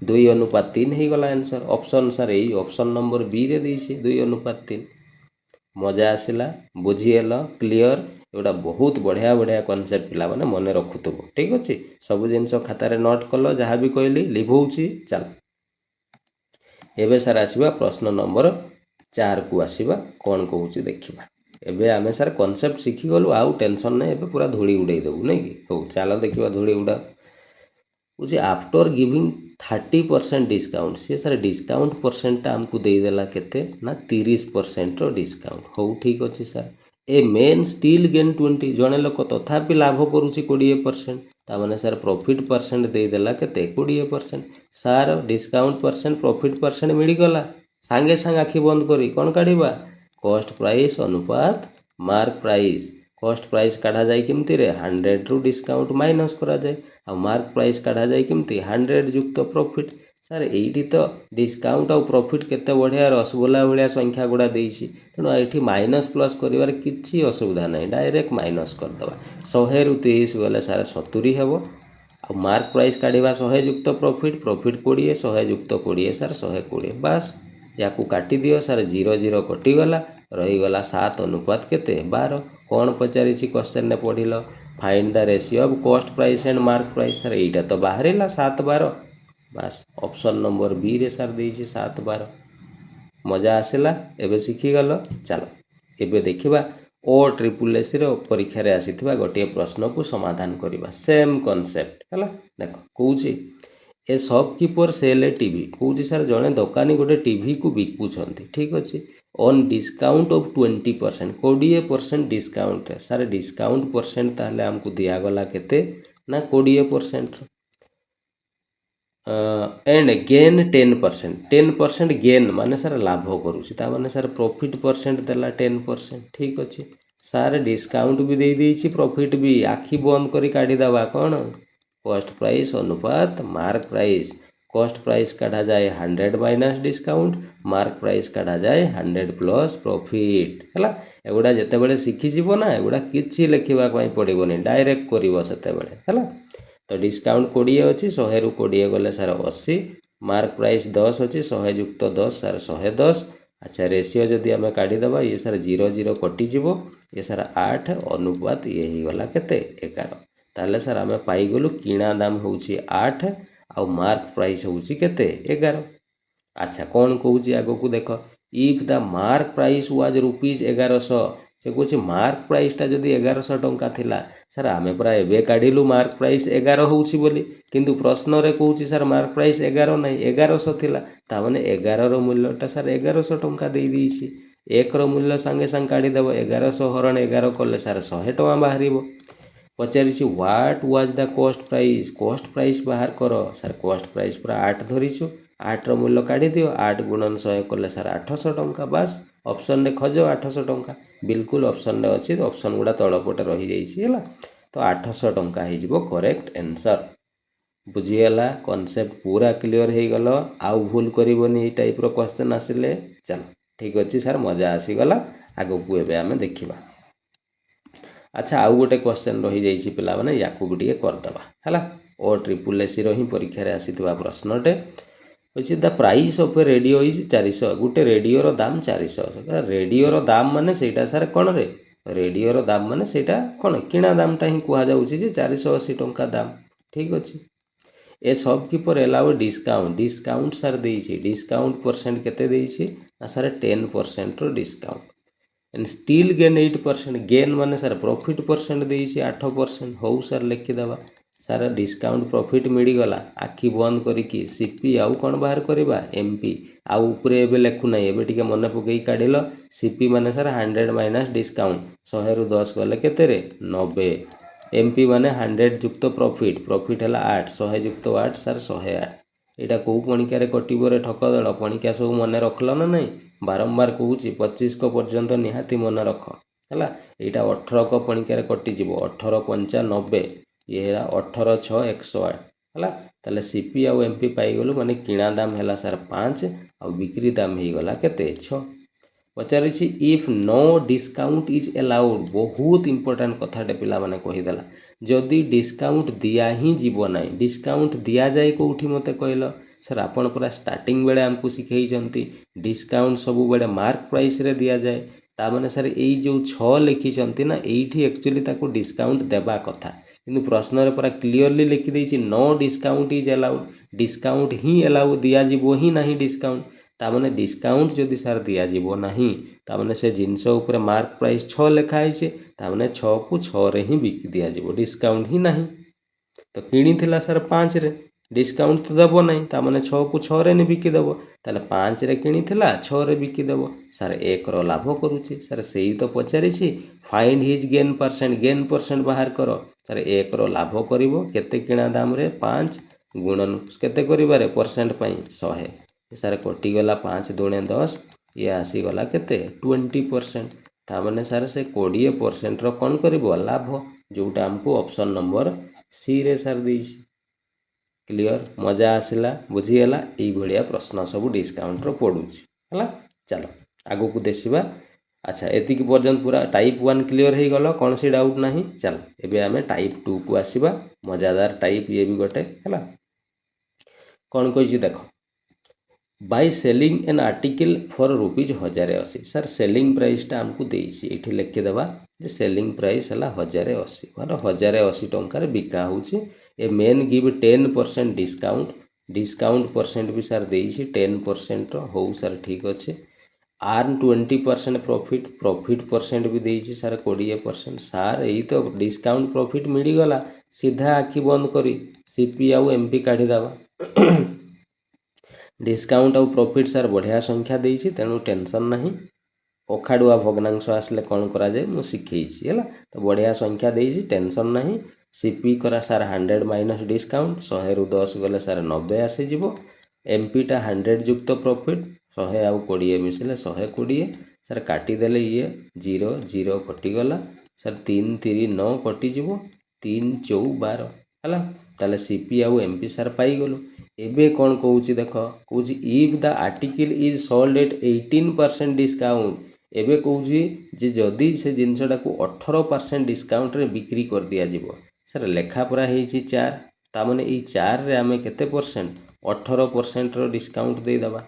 2:3 ही गला आंसर ऑप्शन सर एई ऑप्शन नंबर बी रे देइछि 2:3 मजा आसिला बुझिएल क्लियर एटा बहुत बढ़िया बढ़िया कॉन्सेप्ट पिला माने मन रखुथबो ठीक अछि सब जिंस खातारे नोट कलो जहाँ भी कहली लिभौछि चल एबे सर आसीबा प्रश्न नंबर 4 को आसीबा कोन कहूछि देखिबा एबे आमे सर कॉन्सेप्ट शिखि गलु आउ टेंशन नै एबे पूरा धूली उड़ै देबु नै कि हो चलो देखिबा धूली उड़ा उजे आफ्टर गिविंग 30% डिस्काउंट से सर डिस्काउंट परसेंट आमको दे देला केते ना 30% रो डिस्काउंट हो ठीक अछि सर ए मेन स्टिल गेन 20 जने लोक तथापि लाभ करूछि 20% ता माने सर प्रॉफिट परसेंट दे देला केते 20% sir discount percent profit percent मिली गला संगे संग आखि बंद करी कोन काढिबा कॉस्ट प्राइस अनुपात मार्क प्राइस कॉस्ट प्राइस काढा जाय केमति रे 100 रु डिस्काउंट माइनस करा जाय आ मार्क प्राइस काढा जाय केमति 100 युक्त प्रॉफिट सर एठी तो डिस्काउंट और प्रॉफिट केते बढ़िया रसगोल्ला भलिया संख्या गुडा देइछि तेणु एठी माइनस प्लस करिवार किछि असुविधा नै डायरेक्ट माइनस कर दबा 100 रु 30 गले सर 70 हेबो आ मार्क प्राइस काढिबा 100 युक्त प्रॉफिट प्रॉफिट 20 100 युक्त 20 सर 120 बस याकू काटी दियो सर 0 0 कटि गला रही गला 7 अनुपात केते 12 कोन पचारि छि क्वेश्चन ने पढिलो find the ratio of cost price and mark price sir एटा तो बाहरिला 7 12 बस ऑप्शन नंबर बी रे सर देइछि 7 12 मजा आसिला एबे शिखि गलो चलो एबे देखिबा ओ ट्रिपल एस रो परीक्षा रे आसीथिबा गोटे प्रश्न को समाधान करिबा सेम कांसेप्ट हला देखो कहूछि a shopkeeper sell a TV कहूछि सर जने दुकानी गोटे टीवी को बिकुछंती ठीक अछि ऑन डिस्काउंट ऑफ 20% 20% डिस्काउंट रे सर डिस्काउंट परसेंट ताले हमको दिया गला केते ना 20% एंड गेन 10% गेन माने सर लाभ करूछि ता माने सर प्रॉफिट परसेंट देला 10% ठीक अछि सर डिस्काउंट भी दे देछि प्रॉफिट भी आखि बंद करी काढी दबा कोन कॉस्ट प्राइस अनुपात मार्क प्राइस कॉस्ट प्राइस काढा जाए 100 माइनस डिस्काउंट मार्क प्राइस काढा जाए 100 प्लस प्रॉफिट हला एगुडा जते बेले शिखि जीवो ना एगुडा किछि लेखिबा पई पडिबोनी डायरेक्ट करिवो सेते बेले हला तो डिस्काउंट 20 अछि 100 रु 20 गले सर 80 मार्क प्राइस 10 अछि 100 युक्त 10 सर 110 अच्छा रेशियो जदि हमें काढी दबा ये सर 0 0 कटि जीवो ये सर 8 अनुपात ये ही गला केते 11 ताले सर हमें पाई गलु किणा दाम होउची 8 आ मार्क प्राइस होउची केते 11 अच्छा कौन कहूची आगो को देखो if the mark price was rupees 1100 से कुछ मार्क प्राइस टा जदि 1100 टंका थिला सर आमे पूरा एबे काढिलु मार्क प्राइस 11 होउची बोली किंतु प्रश्न रे कहूची सर मार्क प्राइस 11 नै 1100 थिला ता माने 11 रो मूल्य टा सर 1100 टंका देई दीसी 1 रो मूल्य संगे संग काढी देबो 1100 हरण 11 करले सर 100 टका बाहरिबो पचारिछि what was the cost price बाहर करो सर कॉस्ट प्राइस पूरा 8 धरिछु 8 रो मूल्य काढी दियो 8 गुणन 100 करले सर 800 टंका बस ऑप्शन रे खजो 800 टंका बिल्कुल ऑप्शन रे अछि ऑप्शन गुडा तळपटे रहि जाईछि हला तो 800 टंका हे जिवो करेक्ट आंसर बुझियला कांसेप्ट पूरा क्लियर हे गलो आउ भूल करिवोनी ए टाइप रो क्वेश्चन आसिले चल ठीक अछि सर मजा आसी गला आगो को एबे हमें देखिबा अच्छा आउ गोटे क्वेश्चन रही जाइछि पिला माने याकू गुटिए कर दबा हला ଓ ट्रिपल एसी रो ही परीक्षा रे आसीथिबा प्रश्नटे होछि the price of a radio is 400 गुटे रेडियो रो दाम 400 रेडियो रो दाम माने सेटा सर कोन रे रेडियो रो दाम माने सेटा कोन किणा दामटा ही कुहा जाउछि जे 480 टंका दाम ठीक अछि a shopkeeper allow discount sir देइछि डिस्काउंट परसेंट केते देइछि आ सर 10% रो discount and still gain 8% gain माने सर प्रॉफिट परसेंट देइछि 8% हौ सर लिखि देबा सर डिस्काउंट प्रॉफिट मिली गला आखि बंद करिकी सीपी आउ कोन बाहर करबा एमपी आउ ऊपर एबे लेखु नै एबे टिके मन पकई काढिलो सीपी माने सर 100 माइनस डिस्काउंट 100 रु 10 गले केते रे 90 एमपी माने 100 युक्त प्रॉफिट हला 8 100 युक्त 8 सर 108 एटा को पणिका रे कटिबो रे ठक दड़ पणिका सब मन रखलो ना नै बारंबार कहूची 25 को पर्यंत निहाती मन रख हला एटा 18 को पणिका रे कटि जिवो 18 5 90 ये 18 6 108 हला ताले सीपी आ एमपी पाई गलो माने किणा दाम हला सर 5 आ बिक्री दाम ही गला केते 6 पचारिछि if no discount is allowed बहुत इंपोर्टेंट कथाटे पिला माने कहि देला जदि डिस्काउंट दिया ही जीवो नै डिस्काउंट दिया जाय कोठी मते कहलो सर आपण पूरा स्टार्टिंग बेले हमको सिखै जंती डिस्काउंट सब बेले मार्क प्राइस रे दिया जाय ता माने सर एई जो 6 लिखि जंती ना एठी एक्चुअली ताको डिस्काउंट देबा कथा किंतु प्रश्न रे पूरा क्लियरली लिखि दैछि no discount is allowed discount ही अलाउ दिया जीवो ही नाही डिस्काउंट तामने डिस्काउंट जदि सर दिया जीवो नाही तामने से जिंस ऊपर मार्क प्राइस 6 लिखा है तामने 6 को 6 रे ही बिक दिया जीवो डिस्काउंट ही नाही तो किणी थिला सर 5 रे डिस्काउंट तो देबो नाही तामने 6 को 6 रे नि बिकी देबो ताले 5 रे किणी थिला 6 रे बिकी देबो सर 1 रो लाभ करूची सर सेही तो पचारिछि फाइंड हिज गेन परसेंट बाहर करो सर 1 रो लाभ करिवो केते किणा दाम रे 5 गुणन केते करिबारे परसेंट पई 100 सर कटि गला 5 दुणे 10 ये आसी गला केते 20% ता माने सर से 20% रो कोन करिवो लाभ जोटा हमको ऑप्शन नंबर सी रे सर देइछि क्लियर मजा आसिला बुझिगला एई भलिया प्रश्न सब डिस्काउंट रो पडुछि हला चलो आगु को देखिबा अच्छा एति की पर्यंत पूरा टाइप 1 क्लियर हे गलो कोन सी डाउट नाही चल एबे हमें टाइप 2 को आसीबा मजादार टाइप ये भी गोटे हला कोन कहि देखो by selling N article for ₹1080 sir selling price टा हमको देइछि एठी लिखि देबा जे सेलिंग प्राइस हला 1080 माने 1080 टंका रे बिका होछि ए मेन गिव 10% डिस्काउंट परसेंट भी सर देइछि 10% रो हो सर ठीक अछि आर्न 20% प्रॉफिट परसेंट भी देइछि सर 20% सर एई तो डिस्काउंट प्रॉफिट मिली गला सीधा आखि बंद करी सीपी आ एमपी काढी दावा डिस्काउंट आउ प्रॉफिट सर बढ़िया संख्या देइछि तेणु टेंशन नाही अखाडुआ भग्नांश आसले कौन करा जाए मु शिखेइछि हैला तो बढ़िया संख्या देइछि टेंशन नाही सीपी करा सर 100 माइनस डिस्काउंट 100 रु 10 गले सर 90 आसी जिवो एमपी टा 100 युक्त प्रॉफिट 100 आउ 20 मिसले 120 सर काटी देले ये 0 0 कटि गला सर 3 3 9 कटि जिवो 3 4 12 हैला ताले सीपी आउ एमपी सर पाई गलो एबे कौन कहूची देख कहूची if the article is sold at 18% discount एबे कहूची जे जदि से जिनसटा को 18% डिस्काउंट रे बिक्री कर दिया जिवो सर लेखा परा हेची 4 ता माने ई 4 रे हमें केते परसेंट 18% रो डिस्काउंट दे दबा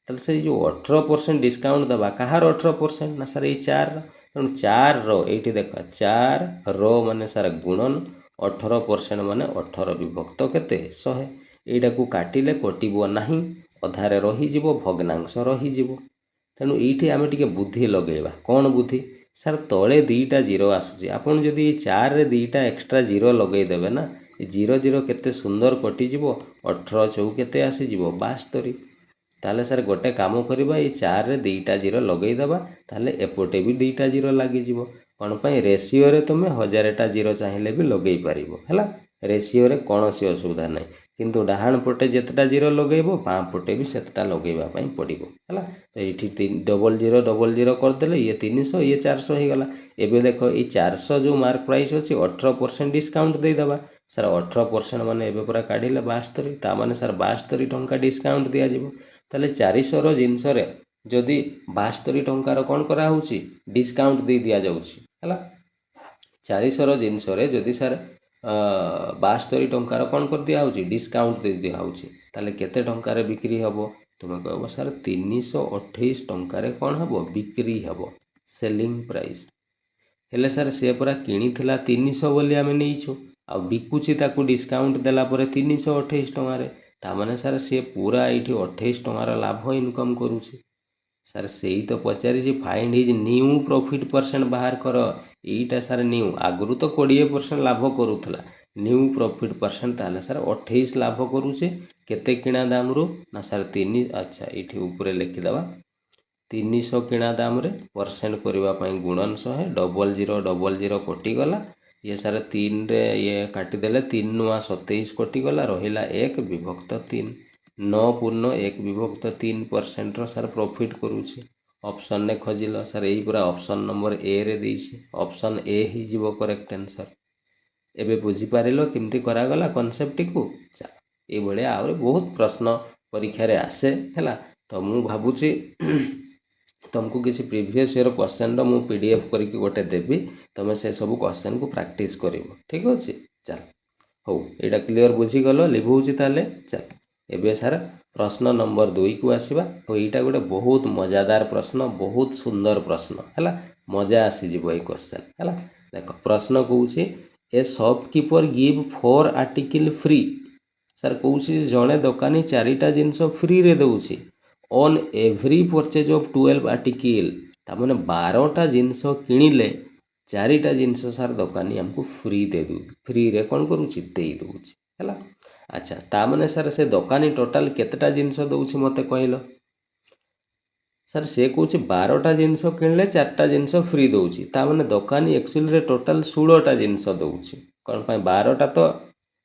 तले से जो 18% डिस्काउंट दबा कहार 18% ना सर ई 4 तण 4 रो एठी देखा 4 रो माने सर गुणन 18% माने 18 विभक्त केते 100 एटा को काटिले कटिबो नाही अधारे रही जिवो भग्नांश रही जिवो तेणु एठी आमे टिके बुद्धि लगेबा कोन बुद्धि सर तळे दीटा जीरो आसुची आपण जदी 4 रे दीटा एक्स्ट्रा जीरो लगेई देबे ना 0 0 केते सुंदर कटि जिवो 18 4 केते आसी जिवो 72 ताले सर गोटे काम करबा ए 4 रे दीटा जीरो लगेई देबा ताले एपोटे भी दीटा जीरो लागि जिवो कोन पई रेशियो रे तुमे 1000 टा जीरो चाहिले भी लगेई परिबो हला रेशियो रे कोनोसी असुविधा नै किंतु डाहाण पटे जेतटा जीरो लगेबो बाम पटे भी सेतटा लगेबा पई पड़िबो हला तो एठी डबल जीरो कर देले ये 300 ये 400 हे गला एबे देखो ए 400 जो मार्क प्राइस अछि 18% डिस्काउंट दे दबा सर 18% माने एबे पूरा काढिले 72 ता माने सर 72 टंका डिस्काउंट दिया जिवो ताले 400 रो जिंस रे जदी 72 टंका रो कोन करा होउची डिस्काउंट दे दिया जाउची हला 400 रो जिंस रे जदी सर 72 ଟଙ୍କାର କ'ଣ କରିଦିଆହେଉଛି ଡିସ୍କାଉଣ୍ଟ ଦେଇ ଦିଆହେଉଛି। ତାହେଲେ କେତେ ଟଙ୍କାରେ ବିକ୍ରି ହେବ? ତୁମେ କହିବ ସାର୍ 328 ଟଙ୍କାରେ କ'ଣ ହେବ ବିକ୍ରି ହେବ, ସେଲିଂ ପ୍ରାଇସ୍। ହେଲେ ସାର୍ ସେ ପୁରା କିଣିଥିଲା 300 ବୋଲି ଆମେ ନେଇଛୁ, ଆଉ ବିକୁଛି ତାକୁ ଡିସ୍କାଉଣ୍ଟ ଦେଲା ପରେ 328 ଟଙ୍କାରେ। ତାମାନେ ସାର୍ ସିଏ ପୁରା ଏଇଠି 28 ଟଙ୍କାର ଲାଭ ଇନକମ୍ କରୁଛି। ସାର୍ ସେଇ ତ ପଚାରିଛି, find his new profit percent ବାହାର କର। ଏଇଟା ସାର୍ ନ୍ୟୁ, ଆଗରୁ ତ 20% ଲାଭ କରୁଥିଲା, ନ୍ୟୁ ପ୍ରଫିଟ୍ ପରସେଣ୍ଟ ତାହେଲେ ସାର୍ 28 ଲାଭ କରୁଛେ। କେତେ କିଣା ଦାମରୁ? ନା ସାର୍ ଆଚ୍ଛା ଏଇଠି ଉପରେ ଲେଖିଦେବା 300 କିଣା ଦାମରେ ପରସେଣ୍ଟ କରିବା ପାଇଁ ଗୁଣନ 100, 0000 କଟିଗଲା। ଇଏ ସାର୍ 3ରେ ଇଏ କାଟିଦେଲେ 3 ନୂଆ 27 କଟିଗଲା, ରହିଲା 1/3। 9.1/3%ର ସାର୍ ପ୍ରଫିଟ୍ କରୁଛି। ଅପସନ୍ରେ ଖୋଜିଲ, ସାର୍ ଏଇ ପୁରା ଅପସନ୍ ନମ୍ବର ଏରେ ଦେଇଛି, ଅପସନ୍ ଏ ହେଇଯିବ କରେକ୍ଟ ଆନ୍ସର୍। ଏବେ ବୁଝିପାରିଲ କେମିତି କରାଗଲା କନସେପ୍ଟଟିକୁ? ଏଇଭଳିଆ ଆହୁରି ବହୁତ ପ୍ରଶ୍ନ ପରୀକ୍ଷାରେ ଆସେ ହେଲା। ତ ମୁଁ ଭାବୁଛି ତୁମକୁ କିଛି ପ୍ରିଭିୟସ୍ ଇୟର୍ କ୍ୱେଶ୍ଚନ୍ର ମୁଁ PDF କରିକି ଗୋଟେ ଦେବି, ତୁମେ ସେସବୁ କ୍ୱେଶ୍ଚନ୍କୁ ପ୍ରାକ୍ଟିସ୍ କରିବ, ଠିକ୍ ଅଛି। ଚାଲ ହଉ, ଏଇଟା କ୍ଲିଅର୍ ବୁଝିଗଲ, ଲିଭଉଛି ତାହେଲେ। ଚାଲ ଏବେ ସାର୍ ପ୍ରଶ୍ନ ନମ୍ବର 2କୁ ଆସିବା। ଆଉ ଏଇଟା ଗୋଟେ ବହୁତ ମଜାଦାର ପ୍ରଶ୍ନ, ବହୁତ ସୁନ୍ଦର ପ୍ରଶ୍ନ ହେଲା, ମଜା ଆସିଯିବ ଏଇ କ୍ୱେଶ୍ଚନ୍ ହେଲା। ଦେଖ ପ୍ରଶ୍ନ କହୁଛି, ଏ ସପକିପର ଗିଭ୍ 4 ଆର୍ଟିକିଲ୍ ଫ୍ରି। ସାର୍ କହୁଛି ଜଣେ ଦୋକାନୀ 4ଟା ଜିନିଷ ଫ୍ରିରେ ଦେଉଛି on every purchase of 12 article. ତାମାନେ 12ଟା ଜିନିଷ କିଣିଲେ 4ଟା ଜିନିଷ ସାର୍ ଦୋକାନୀ ଆମକୁ ଫ୍ରି ଦେଉଛି, ଫ୍ରିରେ କ'ଣ କରୁଛି ଦେଇ ଦେଉଛି ହେଲା। ଆଚ୍ଛା ତାମାନେ ସାର୍ ସେ ଦୋକାନୀ ଟୋଟାଲ୍ କେତେଟା ଜିନିଷ ଦେଉଛି ମୋତେ କହିଲ? ସାର୍ ସେ କହୁଛି 12ଟା ଜିନିଷ କିଣିଲେ 4ଟା ଜିନିଷ ଫ୍ରି ଦେଉଛି, ତାମାନେ ଦୋକାନୀ ଆକ୍ଚୁଆଲିରେ ଟୋଟାଲ୍ 16ଟା ଜିନିଷ ଦେଉଛି। କ'ଣ ପାଇଁ? 12ଟା ତ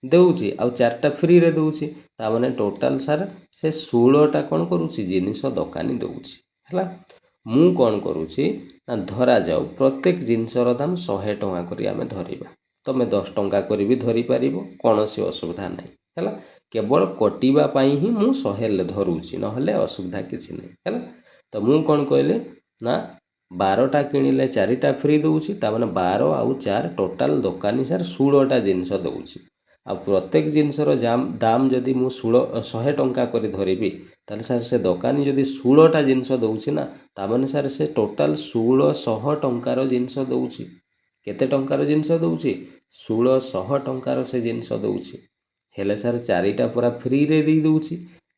ଦେଉଛି ଆଉ 4ଟା ଫ୍ରିରେ ଦେଉଛି, ତାମାନେ ଟୋଟାଲ୍ ସାର୍ ସେ 16ଟା କ'ଣ କରୁଛି ଜିନିଷ ଦୋକାନୀ ଦେଉଛି ହେଲା। ମୁଁ କ'ଣ କରୁଛି ନା ଧରାଯାଉ ପ୍ରତ୍ୟେକ ଜିନିଷର ଦାମ୍ 100 ଟଙ୍କା କରି ଆମେ ଧରିବା, ତୁମେ 10 ଟଙ୍କା କରି ବି ଧରିପାରିବ, କୌଣସି ଅସୁବିଧା ନାହିଁ ହେଲା। କେବଳ କଟିବା ପାଇଁ ହିଁ ମୁଁ 100 ଧରୁଛି, ନହେଲେ ଅସୁବିଧା କିଛି ନାହିଁ ହେଲା। ତ ମୁଁ କ'ଣ କହିଲି ନା 12ଟା କିଣିଲେ 4ଟା ଫ୍ରି ଦେଉଛି, ତାମାନେ 12 ଆଉ 4 ଟୋଟାଲ୍ ଦୋକାନୀ ସାର୍ 16ଟା ଜିନିଷ ଦେଉଛି। ଆଉ ପ୍ରତ୍ୟେକ ଜିନିଷର ଦାମ୍ ଯଦି ମୁଁ 100 ଟଙ୍କା କରି ଧରିବି, ତାହେଲେ ସାର୍ ସେ ଦୋକାନୀ ଯଦି 16ଟା ଜିନିଷ ଦେଉଛି ନା, ତାମାନେ ସାର୍ ସେ ଟୋଟାଲ୍ 1600 ଟଙ୍କାର ଜିନିଷ ଦେଉଛି। କେତେ ଟଙ୍କାର ଜିନିଷ ଦେଉଛି? 1600 ଟଙ୍କାର ସେ ଜିନିଷ ଦେଉଛି। ହେଲେ ସାର୍ 4ଟା ପୁରା ଫ୍ରିରେ ଦେଇ ଦେଉଛି।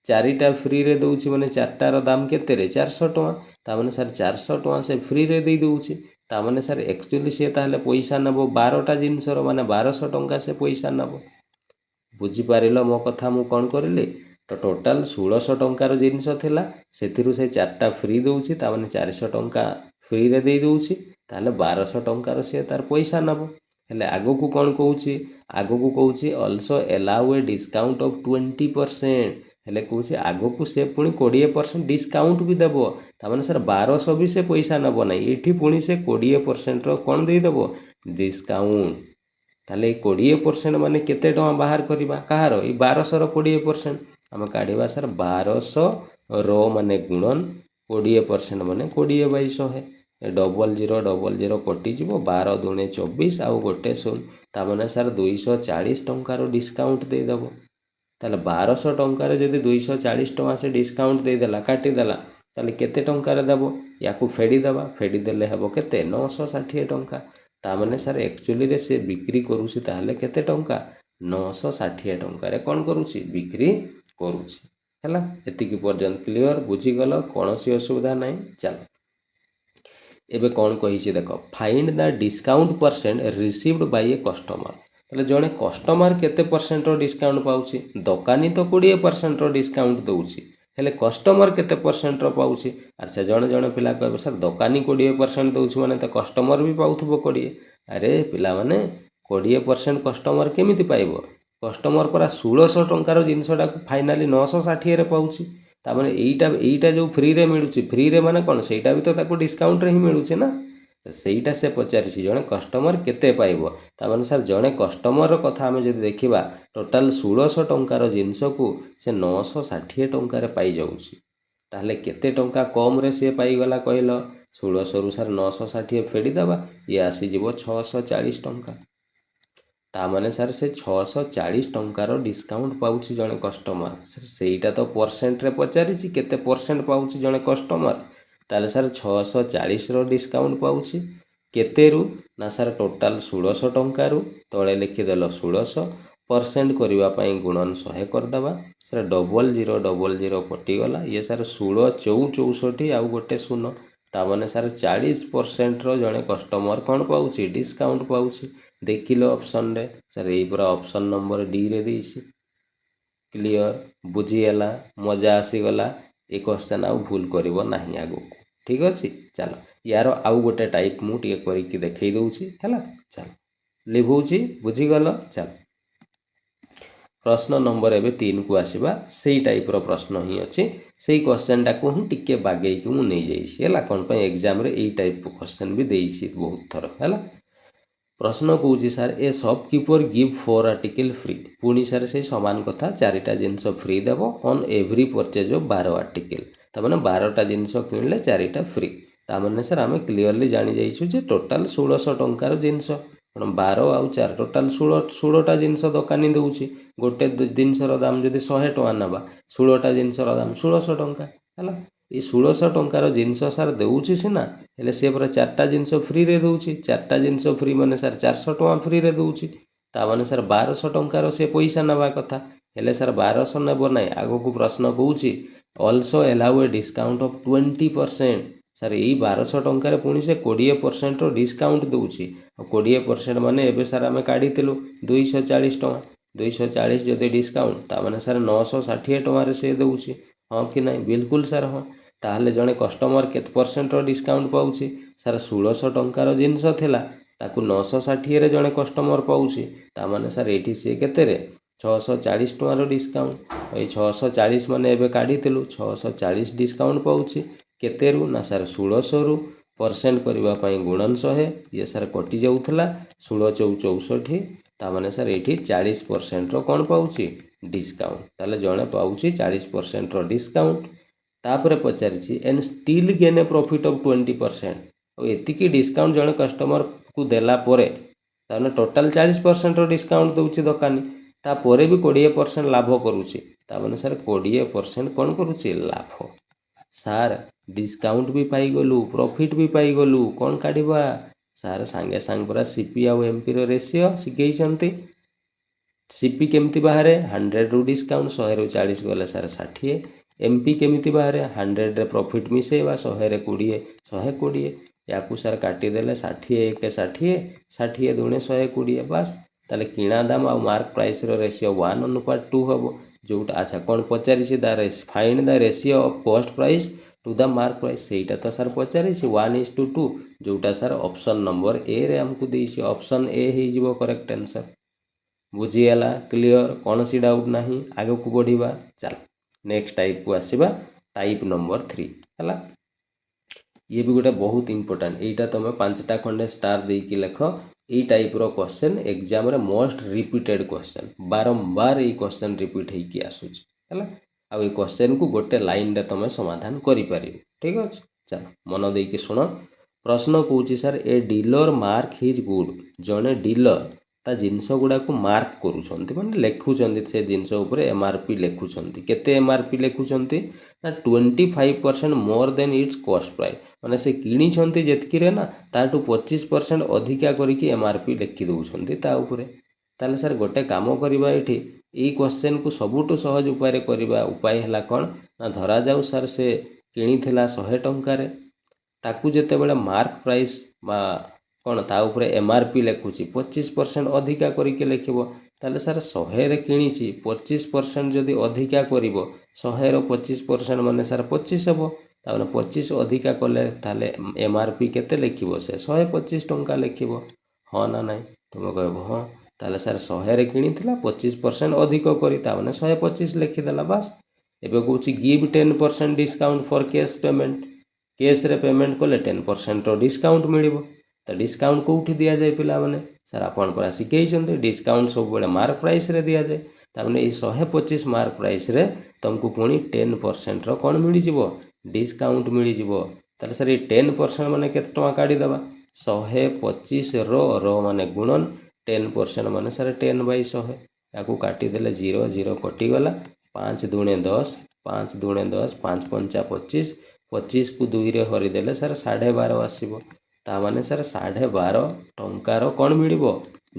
4ଟା ଫ୍ରିରେ ଦେଉଛି ମାନେ 4ଟାର ଦାମ୍ କେତେରେ? 400 ଟଙ୍କା। ତାମାନେ ସାର୍ 400 ଟଙ୍କା ସେ ଫ୍ରିରେ ଦେଇ ଦେଉଛି। ତାମାନେ ସାର୍ ଆକ୍ଚୁଆଲି ସେ ତାହେଲେ ପଇସା ନେବ 12ଟା ଜିନିଷର, ମାନେ 1200 ଟଙ୍କା ସେ ପଇସା ନେବ। ବୁଝିପାରିଲ ମୋ କଥା? ମୁଁ କ'ଣ କରିଲି, ତ ଟୋଟାଲ୍ 1600 ଟଙ୍କାର ଜିନିଷ ଥିଲା, ସେଥିରୁ ସେ 4ଟା ଫ୍ରି ଦେଉଛି, ତାମାନେ 400 ଟଙ୍କା ଫ୍ରିରେ ଦେଇ ଦେଉଛି, ତାହେଲେ 1200 ଟଙ୍କାର ସେ ତାର ପଇସା ନେବ। ହେଲେ ଆଗକୁ କ'ଣ କହୁଛି? ଆଗକୁ କହୁଛି also allow A discount of 20%। ହେଲେ କହୁଛି ଆଗକୁ ସେ ପୁଣି 20% ଡିସ୍କାଉଣ୍ଟ ବି ଦେବ। ତାମାନେ ସାର୍ 1200 ବି ସେ ପଇସା ନେବ ନାହିଁ, ଏଇଠି ପୁଣି ସେ 20%ର କ'ଣ ଦେଇଦେବ? ଡିସ୍କାଉଣ୍ଟ। ତାହେଲେ ଏଇ 20% ମାନେ କେତେ ଟଙ୍କା ବାହାର କରିବା? କାହାର? ଏଇ 1200ର 20%। ଆମେ କାଢ଼ିବା ସାର୍ 1200ର ମାନେ ଗୁଣନ 20% ମାନେ 20/100। 0000 କଟିଯିବ, 12 ଦୁଣେ 24 ଆଉ ଗୋଟେ 0, ତାମାନେ ସାର୍ 240 ଟଙ୍କାର ଡିସ୍କାଉଣ୍ଟ ଦେଇଦେବ। ତାହେଲେ 1200 ଟଙ୍କାରେ ଯଦି 240 ଟଙ୍କା ସେ ଡିସ୍କାଉଣ୍ଟ ଦେଇଦେଲା, କାଟିଦେଲା, ତାହେଲେ କେତେ ଟଙ୍କାରେ ଦେବ? ୟାକୁ ଫେଡ଼ିଦେବା, ଫେଡ଼ିଦେଲେ ହେବ କେତେ? 960 ଟଙ୍କା। ତାମାନେ ସାର୍ ଆକ୍ଚୁଆଲିରେ ସେ ବିକ୍ରି କରୁଛି ତାହେଲେ କେତେ ଟଙ୍କା? 960 ଟଙ୍କାରେ କ'ଣ କରୁଛି? ବିକ୍ରି କରୁଛି ହେଲା। ଏତିକି ପର୍ଯ୍ୟନ୍ତ କ୍ଲିଅର୍, ବୁଝିଗଲ, କୌଣସି ଅସୁବିଧା ନାହିଁ। ଚାଲ ଏବେ କ'ଣ କହିଛି ଦେଖ, find the discount percent received Bai A customer. ତାହେଲେ ଜଣେ କଷ୍ଟମର କେତେ ପରସେଣ୍ଟର ଡିସ୍କାଉଣ୍ଟ ପାଉଛି? ଦୋକାନୀ ତ 20%ର ଡିସ୍କାଉଣ୍ଟ ଦେଉଛି, ହେଲେ କଷ୍ଟମର କେତେ ପରସେଣ୍ଟର ପାଉଛି? ଆଚ୍ଛା ଜଣେ ଜଣେ ପିଲା କହିବେ ସାର୍ ଦୋକାନୀ 20% ଦେଉଛି ମାନେ ତ କଷ୍ଟମର ବି ପାଉଥିବ 20। ଆରେ ପିଲାମାନେ 20% କଷ୍ଟମର କେମିତି ପାଇବ? କଷ୍ଟମର ପରା 1600 ଟଙ୍କାର ଜିନିଷଟାକୁ ଫାଇନାଲି 960ରେ ପାଉଛି। ତାମାନେ ଏଇଟା ଯେଉଁ ଫ୍ରିରେ ମିଳୁଛି, ଫ୍ରିରେ ମାନେ କ'ଣ? ସେଇଟା ବି ତ ତାକୁ ଡିସ୍କାଉଣ୍ଟରେ ହିଁ ମିଳୁଛି ନା। ସେଇଟା ସେ ପଚାରିଛି, ଜଣେ କଷ୍ଟମର କେତେ ପାଇବ। ତାମାନେ ସାର୍ ଜଣେ କଷ୍ଟମରର କଥା ଆମେ ଯଦି ଦେଖିବା, ଟୋଟାଲ୍ 1600 ଟଙ୍କାର ଜିନିଷକୁ ସେ 960 ଟଙ୍କାରେ ପାଇଯାଉଛି। ତାହେଲେ କେତେ ଟଙ୍କା କମ୍ରେ ସିଏ ପାଇଗଲା କହିଲ? 1600ରୁ ସାର୍ 960 ଫେଡ଼ିଦେବା, ଇଏ ଆସିଯିବ 640 ଟଙ୍କା। तामाने सार से 640 टंकार डिस्काउंट पाउछि जणे कस्टमर सेईटा तो परसेंट रे पचारिछि केते परसेंट पाउछि जणे कस्टमर ताले सार 640 रो डिस्काउंट पाउछि केतेरु ना सार टोटाल 1600 टंकारु तळे लिखिदेल 1600 परसेंट करबा पई गुणन 100 करदबा सार 0000 कटिगला ये सार 16 4 64 आउ गोटे शून्य तामाने सार 40% रो जणे कस्टमर कोन पाउछि डिस्काउंट पाउछि देखिलो ऑप्शन रे सर यही पूरा ऑप्शन नंबर डी रे देइछि क्लियर बुझीगला मजा आसीगला ए क्वेश्चन आउ भूल करिवो नाही आगो ठीक अछि चलो यार आउ गोटे टाइप मु टिके करिकि देखै दउछि हैला चलो लिभौछि बुझीगला चलो प्रश्न नंबर एबे 3 को आसीबा सेही टाइप रो प्रश्न ही अछि सेही क्वेश्चन टा को ही टिके बागेई कि मु नै जाइछि हैला कोन पय एग्जाम रे एही टाइप को क्वेश्चन भी देइछि बहुत थर हैला प्रश्न कौची sir a shopkeeper give 4 article free पुणी सार से समान कथा 4टा जिनस फ्री देव on every purchase of 12 article तमाने 12टा जिनस किनले 4टा फ्री तामाने सर आमे क्लियरली जानि जाइछु जे टोटल 1600 टंकार जिनस 12 आउ 4 टोटल 16टा जिनस दोकानी दउछि गोटे जिनसर दाम जदि 100 टका नबा 16टा जिनसर दाम 1600 टंका हला ये 1600 टंकार जिनस सार देउछि सिना हेले से पूरा 4टा जिनस फ्री रे दउछि 4टा जिनस फ्री माने सार 400 टका फ्री रे दउछि ता माने सार 1200 टंकार से पैसा नबा कथा हेले सार 1200 नेबो नै आगो को प्रश्न कहउछि also allow a discount of 20% sir एई 1200 टंकार पुणी से 20% रो डिस्काउंट दउछि 20% माने एबे सार आमे काढितिलु 240 टका 240 जदि डिस्काउंट ता माने सार 960 टका रे से दउछि हाँ कि नहीं बिल्कुल सर हाँ ताहले जने कस्टमर केत परसेंट रो डिस्काउंट पाउछि सर 1600 टंकार जिनस थिला ताकू 960 रे जने कस्टमर पाउछि ता माने सर एठी से केते रे 640 टका रो डिस्काउंट ए 640 माने एबे काढितिलु 640 डिस्काउंट पाउछि केतेरु ना सर 1600 रु परसेंट करबा पई गुणन 100 ये सर कटि जाउथला 16 64 ता माने सर एठी 40% रो कोन पाउछि डिस्काउंट ताले जणे पाउछि 40% रो डिस्काउंट तापरे पचारिछि and still gain a profit of 20% और एतिकी डिस्काउंट जणे कस्टमर को देला परे ताने टोटल 40% रो डिस्काउंट दउछि दुकानी ता परे भी 20% लाभ करूछि ता माने सर 20% कोन करूछि लाभ सार डिस्काउंट भी पाई गलु प्रॉफिट भी पाई गलु कोन काढिबा सार सांगे सांग पूरा सीपी आ एमपी रो रेशियो सिकेइछंती सीपी केमती बाहर 100 रु डिस्काउंट 100 रु 40 गले सार 60 एमपी केमती बाहर 100 रे प्रॉफिट मिसेबा 100 रे 20 120 याकू सार काटी देले 60 1 60 60 दुणे 120 बस ताले किणा दाम आ मार्क प्राइस रो रेशियो 1:2 हबो जोटा अच्छा कोन पचारि छि the find the ratio of cost price to the mark price सेटा तो सार पचारि छि 1:2 जोटा सार ऑप्शन नंबर ए रे हमकु देइछि ऑप्शन ए हे जिवो करेक्ट आंसर बुझीगला क्लियर कौन सी डाउट नहीं आगे को बढ़िबा चल नेक्स्ट टाइप को आसीबा टाइप नंबर 3 हला ये भी गोटे बहुत इंपोर्टेंट एटा तुम 5टा खंडे स्टार दे कि लेख ए टाइप रो क्वेश्चन एग्जाम रे मोस्ट रिपीटेड क्वेश्चन बारंबार ए क्वेश्चन रिपीट हे कि आसुच हला आ ए क्वेश्चन को गोटे लाइन रे तुम समाधान करि परिबो ठीक अछि चल मन दे कि सुनो प्रश्न कहूची sir a dealer mark his good जने डीलर ता जिनस गुडा को मार्क करूछंती माने लेखुछंती से जिनस ऊपर एमआरपी लेखुछंती केते एमआरपी लेखुछंती ना 25% more than it's cost price माने से किणी छंती जेतकी रे ना ताटू 25% अधिका करिकि एमआरपी लेखि दउछंती ता ऊपर ताले सर गोटे काम करबा एठी ए क्वेश्चन को सबुटु सहज उपाय रे करबा उपाय हला कोन ना धरा जाऊ सर से किणी थिला 100 टंका रे ताकू जेते बेले मार्क प्राइस बा कौन ता ऊपर एमआरपी लेखुची 25% अधिका करिके लेखिबो ताले सर 100 रे किणीची 25% जदि अधिका करिवो 100 रो 25% माने सर 25 हेबो ताने 25 अधिका कले ताले एमआरपी केते लेखिबो से 125 टंका लेखिबो हां ना नाही तुम कहबो हां ताले सर 100 रे किणीथिला 25% अधिक करी ताने 125 लेखि देला बस एबे कहूची give 10% discount for cash payment cash रे पेमेंट कले 10% रो डिस्काउंट मिलिबो तो डिस्काउंट कौटी दि जाए पिला माने सर आपन पर शिखई डिस्काउंट सब बड़े मार्क प्राइस रे दि जाए ताने ये 125 मार्क प्राइस रे तुमको पुणी 10% रो कौन मिल जिवो डिस्काउंट मिल जिवो ताले सर ये 10% माने केते टका काढी दबा 125 रो माने गुणन 10% मान सार 10/100 या काटिदेले 0 0 कटिगला 5 दूणे 10 5 दूणे 10 5 पंचा 25 25 को 2 रे हरिदेले सार 12.5 आसो ताने सार 12.5 टंकार कौन मिल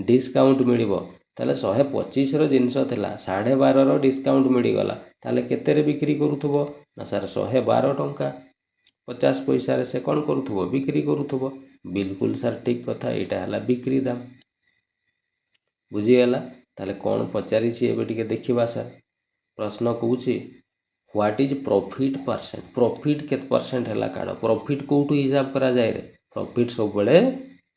डिस्काउंट मिल ताले 125 जिनस थिला 12.5 डिस्काउंट मिलगला ताले केते बिक्री करूथबो ना सार 112 टंका 50 पैसा से कौन करूथबो बिक्री करूथबो बिल्कुल सार ठीक कथा एटा हला बिक्री दाम बुझीगला ताले कौन पचारि एबे टिके देखिबा सार प्रश्न कहूँ what is profit percent profit केत परसेंट है काढ़ प्रॉफिट कौटू हिसाब करा जाए रे प्रॉफिट सब बड़े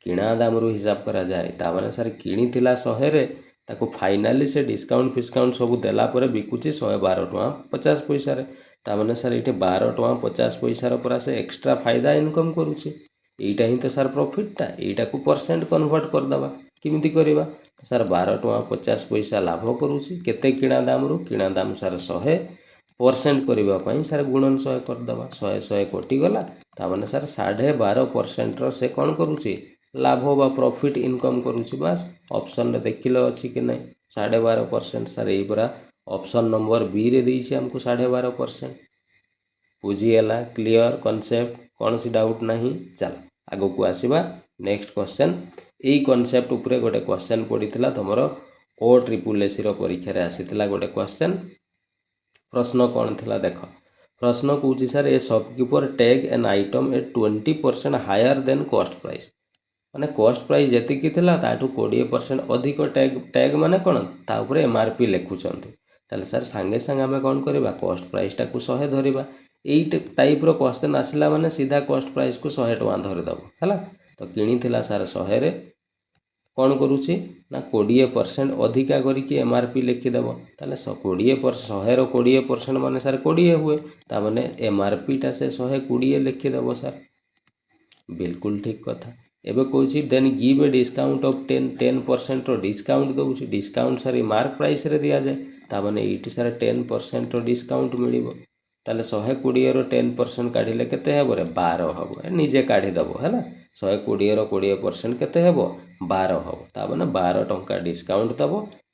किणा दाम रु हिसाब करा जाए तामाने सार किणी 100 रे ताको फाइनाली से डिस्काउंट फिस्काउंट सब देला परे बिकुची 112 टଙ୍କା 50 पैसा रे तामाने सार ये 12 टଙ୍କା 50 पैसा पूरा से एक्स्ट्रा फायदा इनकम करुचे यहीटा ही तो सार प्रॉफिटा यहीटा को परसेंट कन्वर्ट करदे किमिति करवा सार 12 टଙ୍କା 50 पैसा लाभ करुची केते किणा दाम रु किणा दाम सार 100% करने सार गुणन 100 करदे 100 100 कटिगला ताने सार 12.5% रो से कौन करुचे लाभ बा प्रॉफिट इनकम करुचे बास ऑप्शन रे देखिले अच्छी कि नहीं 12.5% सार यही पूरा ऑप्शन नंबर बी रे देइछि हमको 12.5% बुझीगला क्लियर कॉन्सेप्ट कौन सी डाउट नहीं चल आगो को आसीबा नेक्स्ट क्वेश्चन यही कॉन्सेप्ट उपरे गोटे क्वेश्चन पड़ीथिला तुमरो OSSC रो परीक्षा रे आसीथिला गोटे क्वेश्चन प्रश्न कौन थिला देख प्रश्न कहूँ sir a shopkeeper tag an item at 20% higher than cost price माने कॉस्ट प्राइस जी थिला ताठू 20% अधिक टैग टैग माने कौन ताऊपर MRP लिखुचंती ताले सर सांगे सांगे आम कौन करवा कॉस्ट प्राइस टा को 100 धरिबा एई टाइप रो क्वेश्चन आसिला माने सीधा कॉस्ट प्राइस को 100 टଙ୍କା धरिदब हैला तो किणी थिला सर 100 रे कौन करुच्ची ना 20% अधिका करके MRP लिखिदेव ताले 20% 20% मान सार 20 हुए ताने MRP टा से 120 लिखिदेव सर बिल्कुल ठीक कथा एबे कहूँ then give a discount of 10% रो डिस्काउंट दूसरी डिस्काउंट सारी मार्क प्राइस रे दिया जाए ताने ये सार 10% रो डिस्काउंट मिल ताले 120 रो 10% काढ़िले केते हेबो रे 12 हेबो निजे काढ़ीदेव है 120 रो 20% केते हेबो 12 हेबो ताने 12 टंका डिस्काउंट दब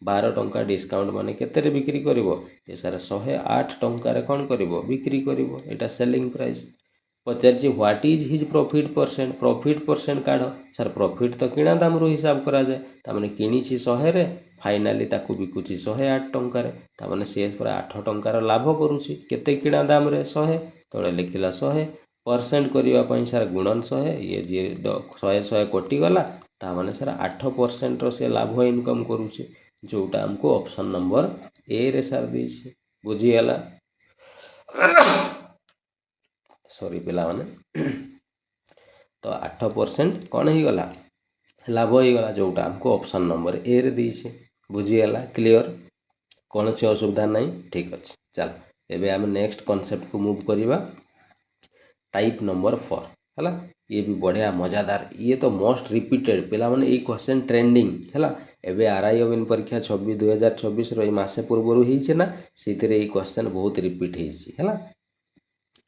12 टंका डिस्काउंट माने केते बिक्री करिवो ए सार 108 टंका कौन करिवो बिक्री करिवो एटा selling price Pachar what is his profit percent काढ़ सर प्रॉफिट तो किणा दाम रु हिसाब करा जाए ताने किणी 100 रे फाइनाली ताकू बिकुची 108 टंकार ताने सी पूरा 8 टंकार लाभ करुची केते किणा दाम रे 100 तले लिखिला 100% करने सार गुणन 100 ये जी 100 कटिगला ताने सार 8% रो से लाभ इनकम करुचे जोटा हमको ऑप्शन नंबर ए रे सार देछि बुझीगला सॉरी पिला माने तो 8% कौन हो गला लाभ हो गला जोटा हमको ऑप्शन नंबर ए रे देछि बुझीगला क्लियर कौन सी असुविधा नहीं ठीक अच्छे चल एबे आम नेक्स्ट कॉन्सेप्ट को मूव करिबा टाइप नंबर 4 है ये भी बढ़िया मजादार ये तो मोस्ट रिपीटेड पिला माने ये क्वेश्चन ट्रेंडिंग है एबे आरआई अविन परीक्षा 2026 रो मासे पूर्व होइछे ना सेतिरे ये क्वेश्चन बहुत रिपीट होइछे है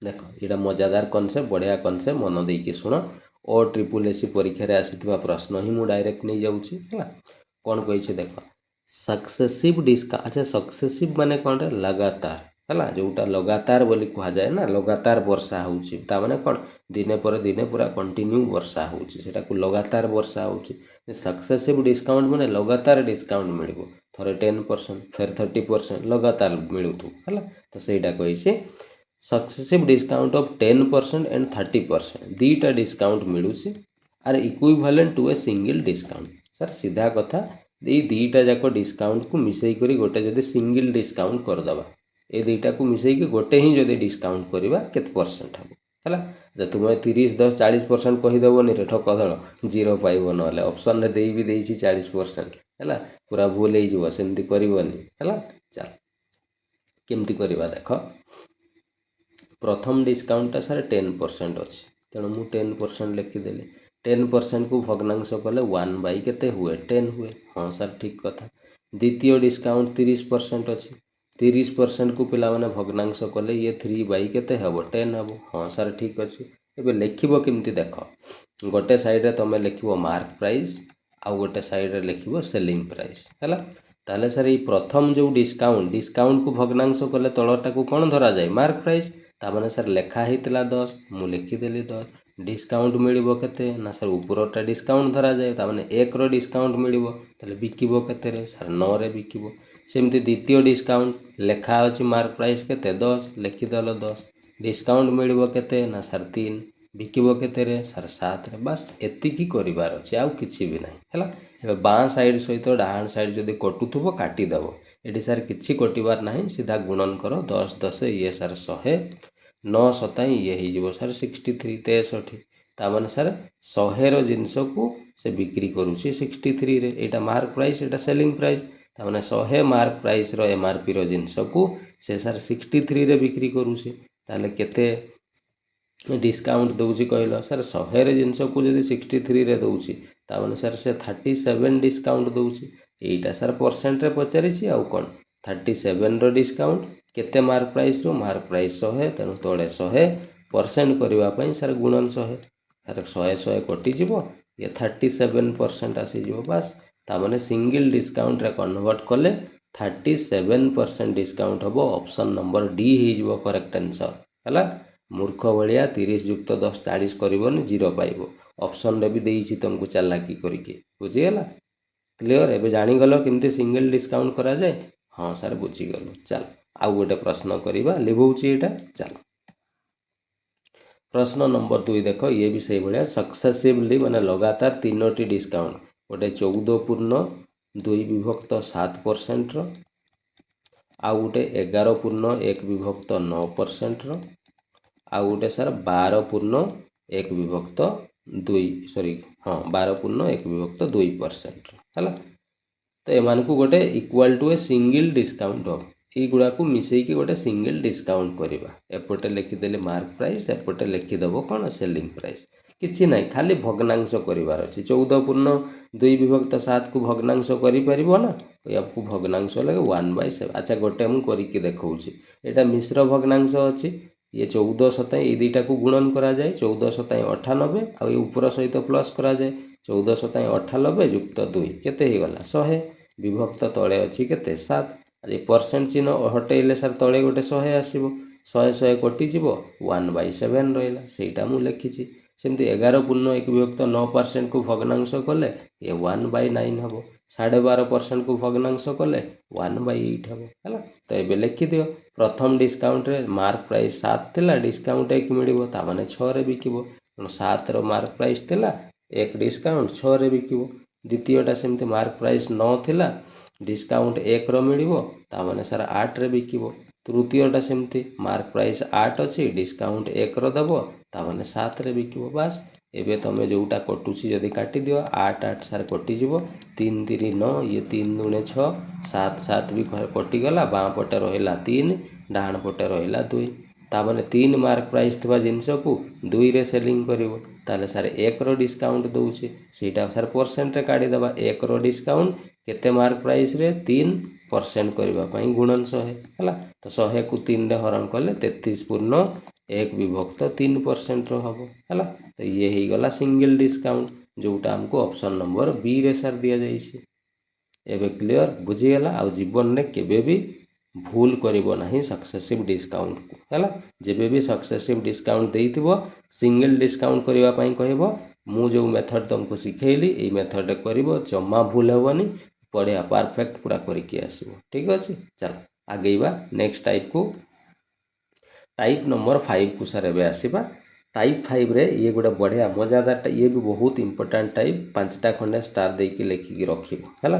देख ये मजादार कॉन्सेप्ट बढ़िया कॉन्सेप्ट मन देकी शुण OSSC परीक्षा रे आसीथिबा प्रश्न ही मु डायरेक्ट नहीं जाउछि है कौन कही देख सक्सेसिव डिस्काउंट अच्छा सक्सेसिव माने कौन रे लगातार है जोटा लगातार बोली कहा जाए ना लगातार वर्षा होउछि ता माने कौन दिने पर दिने पूरा कंटिन्यू वर्षा होउछि सेटा को लगातार वर्षा होउछि सक्सेसिव डिस्काउंट माने लगातार डिस्काउंट मिलबो थरे 10% फिर 30% लगातार मिलुथु है तो सेटा कहिछि सक्सेसिव डिस्काउंट ऑफ 10% एंड 30% दीटा डिस्काउंट मिलूसी are equivalent to a single discount sir सीधा कथा ये दीटा जाक डिस्काउंट को मिसई करी गोटे जदि सिंगल डिस्काउंट करदबा ए दीटा को मिसई कि गोटे ही जदि डिस्काउंट करबा केते परसेंट हम हैला जे तुम 30 10 40% कहि देबोनी रे ठकदळ जीरो पाइबो नले ऑप्शन रे देई भी देइछि 40% हैला पूरा भूल हे जिवो सेमति करबोनी हैला चल केमति करबा देखो प्रथम डिस्काउंट सार 10% अच्छी तेणु मु 10% लिखिदेली 10% को भग्नांश कले 1 केते हुए 10 हुए हाँ सर ठीक कथा द्वितीय डिस्काउंट 30% अच्छी 30% को पिला माने भग्नांश कले ये 3 केते हेबो 10 हेबो हाँ सर ठीक अच्छे एबे लिखिबो केमती देख गोटे साइड रे तमे लिखिबो मार्क प्राइस आउ गोटे साइड रे लिखिबो सेलिंग प्राइस हैला। ताले सर ये प्रथम जो डिस्काउंट को भग्नांश कले तलटा को कौन धरा जाए मार्क प्राइस ता माने सर लेखा हेतिला 10 मु लिखिदेली 10 डिस्काउंट मिलिबो केते ना सर उपरटा डिस्काउंट धरा जाए ता माने 1 रो डिस्काउंट मिलिबो ताले बिकिबो केते रे सर 9 रे बिकिबो। सेमती द्वितीय डिस्काउंट लेखा अछि मार्क प्राइस केते 10 लिखिदेलो 10 डिस्काउंट मिलिबो केते ना सर 3 बिकिबो केते रे सर 7 रे बस एतिकी करिवार अछि आउ किछि भी नाही हैला। एबे बाँ साइड सहित डाहाण साइड जदि कटुथुबो काटिदेव एटी सार किछि कटिवार नाही सीधा गुणन करो 10 10 ये सार 100 9 7 ये हो सर 63 63 ता माने सर 100 रो जिंस को से बिक्री करूछि 63 रे एटा मार्क प्राइस एटा सेलिंग प्राइस ता माने 100 मार्क प्राइस रो एमआरपी रो जिंस को से सर 63 रे बिक्री करूछि ताले केते डिस्काउंट दउछि कहलो सर 100 रे जिंस को जदि 63 रे दउछि ता माने सर से 37 डिस्काउंट दउछि एटा सर परसेंट रे पचारिछि आउ कोन 37 रो डिस्काउंट केते मार्क प्राइस रो मार्क प्राइस 100 तेनु तळे 100% करबा पई सर गुणन 100 सर 100 100 कटि जिवो ये 37% आसी जिवो बस ता माने सिंगल डिस्काउंट रे कन्वर्ट कले 37% डिस्काउंट हबो ऑप्शन नंबर डी हे जिवो करेक्ट आंसर हला। मूर्ख भलिया 30 युक्त 10 40 करबोनी 0 पाइबो ऑप्शन रे भी देइछि तुमको चालाकी करिके बुझी गेला क्लियर एबे जानि गलो केमते सिंगल डिस्काउंट करा जाए हां सर बुझी गलो चल आउ गोटे प्रश्न करिबा लिभौछि एटा चल प्रश्न नंबर 2 देखो ये भी सही भलिया सक्सेसिवली माने लगातार तीनोटी डिस्काउंट गोटे 14.2/7% रो आउ गोटे 11.1/9% रो आउ गोटे सर 12.1/2 सॉरी हाँ 12.1/2% है तो एमान को गोटे equal to a single discount हो युवा को मिसई की गोटे सिंगल डिस्काउंट करवा एपटे लिखिदेले मार्क प्राइस एपटे लिखिदेव कौन सेलिंग प्राइस किछि ना खाली भग्नांश करार अच्छे 14.2/7 को भग्नांश करिपरिबो ना आपको भग्नांश लगे 1/7 अच्छा गोटे मु करिके देखौछि एटा मिश्र भग्नांश अछि ये 14 7 ये दुईटा को गुणन करा जाए 14 7 98 आ ऊपर सहित प्लस करा जाए 14 7 98 युक्त 2 केते ही गला 100 विभक्त तले अछि केते 7 आ परसेंट चिन्ह हटेइले सर तले गोटे 100 आसीबो 100 100 कटि जिवो 1/7 रहला सेटा मु लिखिछि सेमति 11.1/9% को भग्नांश कले ये 1/9 हबो 12.5% को भग्नांश कले 1/8 हबो हला तो एबे लिखि दियो प्रथम डिस्काउंट रे मार्क प्राइस 7 थिला डिस्काउंट 1 मिलिबो ता माने 6 रे बिकिबो 7 रो मार्क प्राइस थिला 1 डिस्काउंट 6 रे बिकिबो द्वितीयटा सेमति मार्क प्राइस 9 थिला डिस्काउंट 1 रो मिलिबो ता माने सर 8 रे बिकिबो तृतीयटा सेमति मार्क प्राइस 8 अछि डिस्काउंट 1 रो दबो ता माने 7 रे बिकिबो बस एबे तमे जोटा कटुछि जदी काटि दियो 8 8 सार कटि जिवो 3 3 9 ये 3 दुणे 6 7 7 भी कटि गला बाँ पटे रहिला 3 डाहाण पटे रहिला 2 ता माने 3 मार्क प्राइस थवा जिंस को 2 रे सेलिंग करिवो ताले सर 1 रो डिस्काउंट दउछि सेटा सर परसेंट रे काढी दबा 1 रो डिस्काउंट केते मार्क प्राइस रे 3% करबा पई गुणन 100 हला तो 100 को 3 रे हरण कले 33.1/3% रो हबो हला तो ये ही गला सिंगल डिस्काउंट जोटा हमको ऑप्शन नंबर बी रे सर दिया जाइछि एबे क्लियर बुझी गेला आ जीवन ने केबे भी भूल करिवो नाही सक्सेसिव डिस्काउंट को हला जेबे भी सक्सेसिव डिस्काउंट देइथिबो सिंगल डिस्काउंट करबा पई कहबो मु जो मेथड तुमको सिखेइली ए मेथड करिवो जम्मा भूल हेबोनी पढ़िया परफेक्ट पूरा करिके आसीबो ठीक अछि चल आगेइबा नेक्स्ट टाइप नंबर 5 को सर एबे आसीबा टाइप 5 रे ये गोटे बढ़िया मजादार ये भी बहुत इंपोर्टेंट टाइप 5टा खंडे स्टार देकी लेखिकी रखिबो हला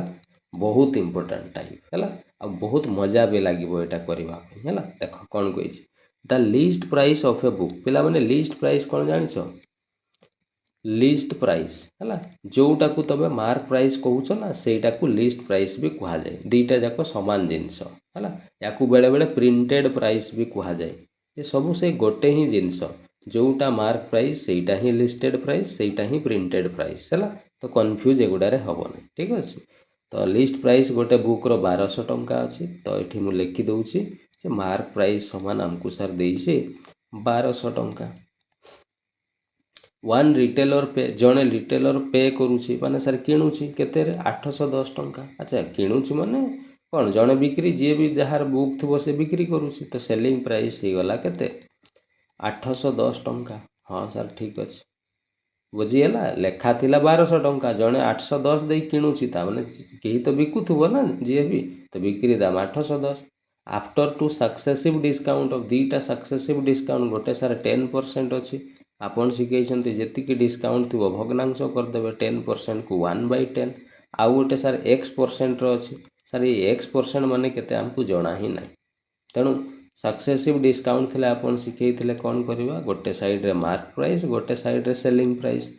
बहुत इंपोर्टेंट टाइप हला आ बहुत मजा भी लागिबो एटा करबा पे हला देखो कोन कहिछि the list price of a book पिला माने लिस्ट प्राइस कोन जानिछो लिस्ट प्राइस हला जोटा को तबे मार्क प्राइस कहउछो ना सेटा को लिस्ट प्राइस भी कहा जाए दीटा जाको समान जिंस हला याकू बेले बेले प्रिंटेड प्राइस भी कहा जाए ये सब से गोटे ही जिंस जोटा मार्क प्राइस सेटा ही लिस्टेड प्राइस सेटा ही प्रिंटेड प्राइस हला तो कंफ्यूज एगुडा रे हबोनी ठीक अछि तो लिस्ट प्राइस गोटे बुक रो 1200 टंका अछि तो एठी मु लिखि दउछि जे मार्क प्राइस समान हमकु सर देइसे 1200 टंका वन रिटेलर पे जड़े रिटेलर पे करुच्ची माने सर किणुची केते 810 टंका। अच्छा किणुची माने कौन जड़े बिक्री जी भी जार बुक थो से बिक्री करुच्ची तो सेलिंग प्राइस हो गला केते 810 टंका। हाँ सर ठीक अच्छे बुझीगला लेखा थिला 1200 टंका जड़े 810 दे किणुची ताने कहीं तो बिकुथुब ना जी भी तो बिक्री दाम 810 after two successive discount of दीटा सक्सेसिव डिस्काउंट गोटे सर 10% अच्छी आपन शिखई जी डिस्काउंट थी भग्नांश करदे 10% को 1/10 आउ गोटे सर x% अच्छी सर ये x% माने केते हमको जना ही ना तेणु सक्सेसिव डिस्काउंट थिले आपन शिखई कौन करवा गोटे साइड रे मार्क प्राइस गोटे साइड रे सेलिंग प्राइस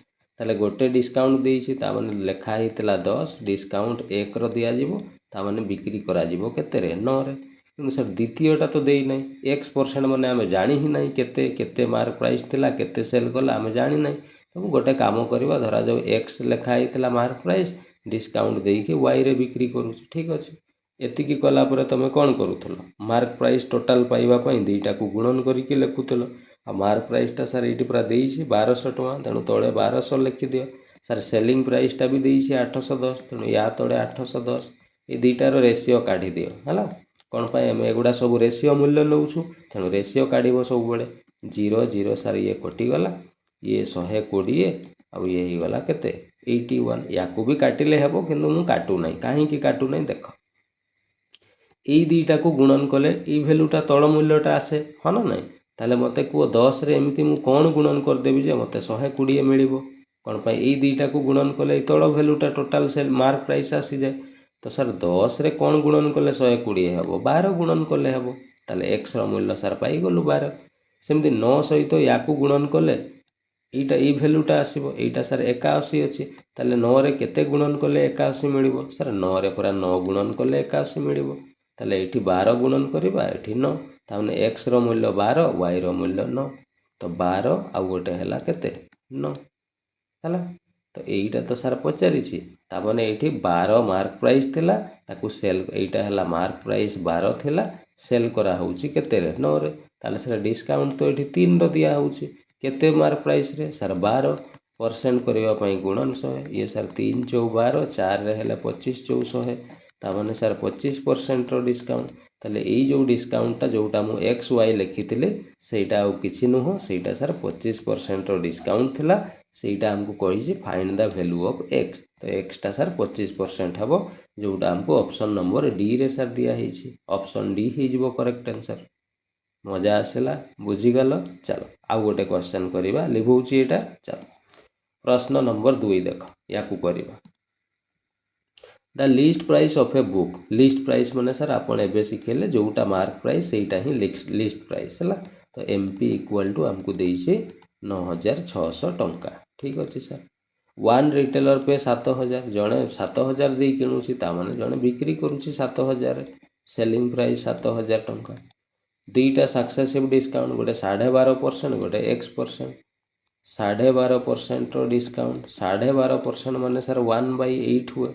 ताले गोटे डिस्काउंट देइछि तामाने लेखा हितला 10 डिस्काउंट 1 रो दिया जिवो तामाने बिक्री करा जिवो केते रे 9 रे तेणु सर द्वितीयटा तो देई नै x% माने आमे जानि ही नै केते केते मार्क प्राइस थिला केते सेल कला आमे जानि नै तो गोटे काम करवा धरा जाऊ x लेखा हितला मार्क प्राइस डिस्काउंट देइके y रे बिक्री करू ठीक अछि एतिकी कला परे तमे कौन करूथलो मार्क प्राइस टोटाल पाइबा पई दीटा को गुणन करिके लिखुथलो आ मार्क प्राइसटा सर ये पूरा देइछि 1200 टका तेणु तले 1200 लिखि दियो सर सेलिंग प्राइसटा भी देइछि 810 तेणु या तले 810 ये दीटार रेशियो काढ़ी दियो हला कौन पाए आम एगुड़ा सब रेशियो मूल्य नौछु तेणु रेशियो काढ़ सब बड़े 0 0 सर ये कटिगला ये 120 आउ ये गला केते 81 या को भी काटिले हेबो किंतु मु काटू नै काहे की काटू नै देख এই দুইটাକୁ ଗୁଣନ କଲେ এই ଭ୍ୟାଲୁଟା ତଳ ମୂଲ୍ୟଟା ଆସେ ହଁ ନା ନାହିଁ ତାହେଲେ ମୋତେ କୁହ 10ରେ ଏମିତି ମୁଁ କ'ଣ ଗୁଣନ କରିଦେବି ଯେ ମୋତେ 120 ମିଳିବ କ'ଣ ପାଇଁ ଏଇ ଦୁଇଟାକୁ ଗୁଣନ କଲେ ଏଇ ତଳ ଭ୍ୟାଲୁଟା ଟୋଟାଲ ସେଲ୍ ମାର୍କ ପ୍ରାଇସ୍ ଆସିଯାଏ ତ ସାର୍ 10ରେ କ'ଣ ଗୁଣନ କଲେ 120 ହେବ 12 ଗୁଣନ କଲେ ହେବ ତାହେଲେ xର ମୂଲ୍ୟ ସାର୍ ପାଇଗଲୁ 12 ସେମିତି 9 ସହିତ ୟାକୁ ଗୁଣନ କଲେ এইটা এই ভ্যালুটা আসিব এইটা স্যার 81 ଅଛି তাহলে 9ରେ କେତେ ଗୁଣନ କଲେ 81 ମିଳିବ ସାର୍ 9ରେ ପୁରା 9 ଗୁଣନ କଲେ 81 ମିଳିବ তাহলে এটি 12 গুণন করিবা এটি 9 তাহলে x র মূল্য 12 y র মূল্য 9 তো 12 ଆଉ ଗୋଟେ ହେଲା କେତେ 9 ହେଲା ତ এইটা ତ ସାର୍ ପଚାରିଛି ତାମାନେ ଏଠି 12 ମାର୍କ ପ୍ରାଇସ୍ ଥିଲା ତାକୁ ସେଲ୍ এইଟା ହେଲା ମାର୍କ ପ୍ରାଇସ୍ 12 ଥିଲା ସେଲ୍ କରା ହେଉଛି କେତେରେ 9 ରେ ତାହେଲେ ସାର୍ ଡିସକାଉଣ୍ଟ ତ ଏଠି 3 ର ଦିଆ ହେଉଛି କେତେ ମାର୍କ ପ୍ରାଇସ୍ ରେ ସାର୍ 12% କରିବା ପାଇଁ ଗୁଣନ 100 ଇଏ ସାର୍ 3 × 12 4 ରେ ହେଲେ 25 × 100 तामाने सार 25% रो डिस्काउंट ताले एई जो डिस्काउंटटा जोटा मु एक्स वाई लिखिथिले सेटा आउ किछि नुह सेटा सार 25% रो डिस्काउंट थिला सेटा हमको कहिछि find the value of x तो एक्स टा सार 25% हबो जोटा हमको ऑप्शन नंबर डी रे सार दिया हेछि ऑप्शन डी हे जिवो करेक्ट आंसर मजा आसेला बुझी गलो चलो आउ गोटे क्वेश्चन करिवा लिभौछि एटा चलो प्रश्न नंबर 2 देखो याकू करिवा the list price of a book list price माने सर आपण एबे सिखेले जोटा मार्क प्राइस सेटा ही लिस्ट प्राइस है तो एमपी इक्वल टू हमको देइछे 9600 टंका ठीक अच्छे सर वन रिटेलर पे 7000 जड़े 7000 दे किणुची ता माने जड़े बिक्री करूची 7000 सेलिंग प्राइस 7000 टंका दुईटा सक्सेसिव डिस्काउंट गोटे 12.5% गोटे x% 12.5% रो डिस्काउंट 12.5% माने सर 1/8 हुए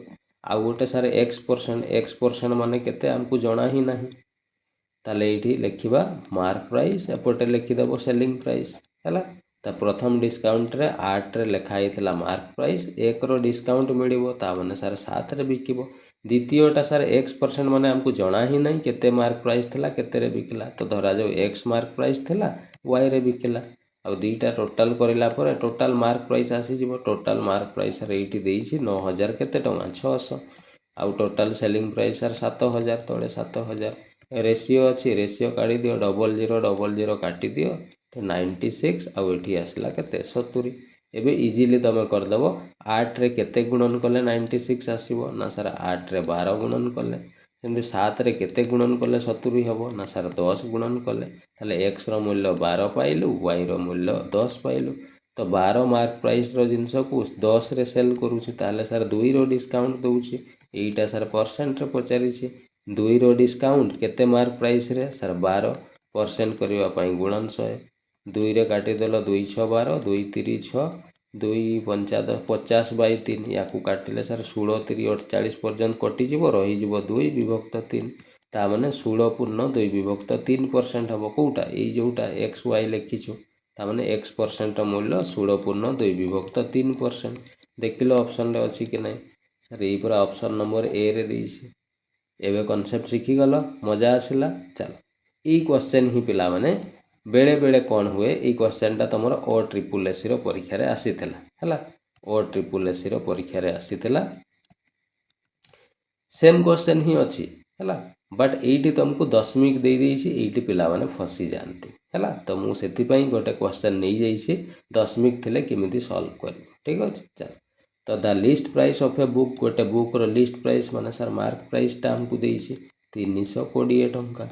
आउ गोटे सारे x% माने केते हमको जना ही नहीं ताले एठी लिखिबा मार्क प्राइस एपटे लिखिदेबो सेलिंग प्राइस हैला ता प्रथम डिस्काउंट रे 8 रे लिखा हितला मार्क प्राइस 1 रो डिस्काउंट मिलिबो ता माने सारे 7 रे बिकिबो द्वितीयटा सारे x% माने हमको जना ही नहीं केते मार्क प्राइस थिला केते रे बिकिला तो धरा जो x मार्क प्राइस थिला y रे बिकिला आ दुईटा टोटाल करिला पर टोटाल मार्क प्राइस आसी जिवो टोटाल मार्क प्राइस रे एठी देइछि 9000 केते टंका 600 आउ टोटाल सेलिंग प्राइस सर 7000 तळे 7000 रेशियो अछि रेशियो काढी दियो 0000 काटी दियो तो 96 आउ एठी आसला केते 70 एबे इजीली तमे कर दबो 8 रे केते गुणन कले 96 आसीबो ना सर 8 रे 12 गुणन कले सेमति 7 रे केते गुणन कले 70 हबो ना सर 10 गुणन कले ताले x रो मूल्य 12 पाइलु y रो मूल्य 10 पाइलु तो 12 मार्क प्राइस रो जिंस को 10 रे सेल करूछि ताले सर 2 रो डिस्काउंट दउछि एटा सर परसेंट रे पचारिछि 2 रो डिस्काउंट केते मार्क प्राइस रे सर 12% करिवा पई गुणन 100 2 रे काटी देलो 2 6 12 2 3 6 2 5 50/3 याकू काटिले सर 16 3 48 पर्यंत कटि जिवो रही जिवो 2 विभक्त 3 ता माने 16 पूर्ण 2 विभक्त 3% हबो कोउटा एई जोटा x y लिखिछु तामाने x% मूल्य 16/2 देखिल ऑप्शन रे अच्छी कि नहीं सर यही पूरा ऑप्शन नंबर ए रे देइछि एबे कॉन्सेप्ट शिखी गल मजा आसिला चलो ई क्वेश्चन ही पिला माने बेले बेले कौन हुए ई क्वेश्चन टा तुमर OSSC रो परीक्षा रे आसीथिला हला OSSC रो परीक्षा रे आसीथिला सेम क्वेश्चन ही अच्छी है बट ये तुमको दशमिक दे देइछि एठी पिला माने फसी जानती है तो मुझे गोटे क्वेश्चन नहीं जाइए दशमिक थिले किमिति सॉल्व कर ठीक अच्छे चल तो the list price of a book गोटे बुक रो लिस्ट प्राइस माने सर मार्क प्राइस टा हमको देइछि 320 टंका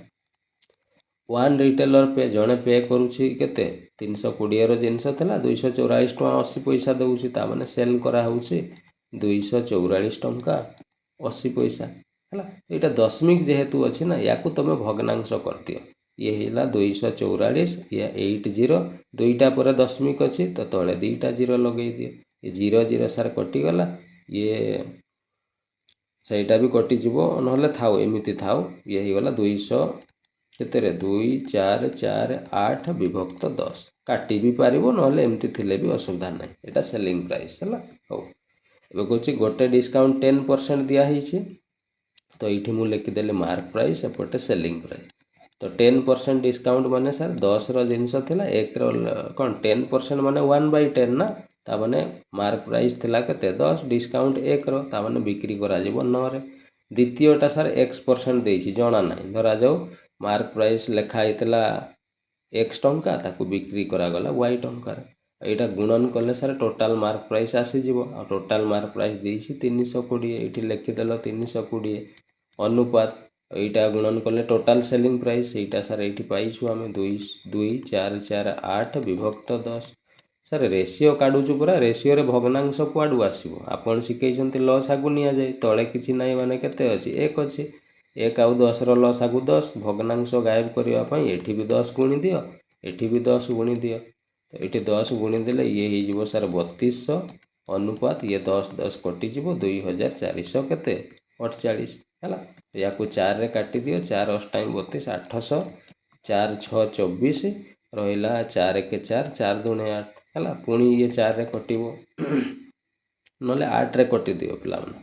वन रिटेलर पे जड़े पे करुछि केते 320 रो जिनस थला 244 टका 80 पैसा दउछि ता माने सेल करा होछि 244 टंका 80 पैसा है यहाँ दशमिक जेहेतु अच्छी ना या तुम भग्नांश कर दियो ये है 244 या 80 दुईटा पर दशमिक अच्छी तो तले दुईटा 0 लगे दियो ये 0 0 सार कटिगला ये सहीटा भी कटिज ना थाउ एमती थाउ ये गला 200 केते 2 4 4 8 विभक्त 10 काटी भी पार ना एमती थिले भी असुविधा ना यहाँ सेलिंग प्राइस है हो एबे कहछि गोटे डिस्काउंट 10% दिया है तो ये मुझे लिखिदेली मार्क प्राइस एपटे सेलिंग प्राइस तो 10% डिस्काउंट माने सर 10 रो जिनस थिला 1 रो कौन 10% माने 1/10 ना ता माने मार्क प्राइस थिला केते 10 डिस्काउंट 1 रो ता माने बिक्री करा जिवो 9 रे द्वितीयटा सर x% देछि जणा नाही धरा जाऊ मार्क प्राइस लेखा हितला x टंका ताकू बिक्री करा गला y टंका यहाँ गुणन कले सर टोटाल मार्क प्राइस आसीज आ टोटाल मार्क प्राइस देछि 320 ये लिखिदेल 320 अनुपात यहाँ गुणन कले टोटाल सेलिंग प्राइस यहाँ सर ये पाइछु आम 2 2 4 4 8 विभक्त 10 सर रेसीओ काढुछु पूरा रेसीओ रे भग्नांश कुआडू आसीबो आपण शिखैछन्ति लॉस आगु निया जाय तळे किछि नाही माने केते अछि 1 अछि 1 आउ 10 रो लॉस आगु 10 भग्नांश गायब करिवा पई एठी भी 10 गुणी दियो एठी भी 10 गुणी दियो तो ये 10 गुणी देले ये हो सर 3200 अनुपात ये 10 10 कटिज 2400 केते 48 है या 4 रे काटी दियो 4 8 32 800 4 6 24 रहिला 4 1 4 4 2 8 है पुणी ये 4 रे कटिबो नले 8 रे कटि दियो पिला माने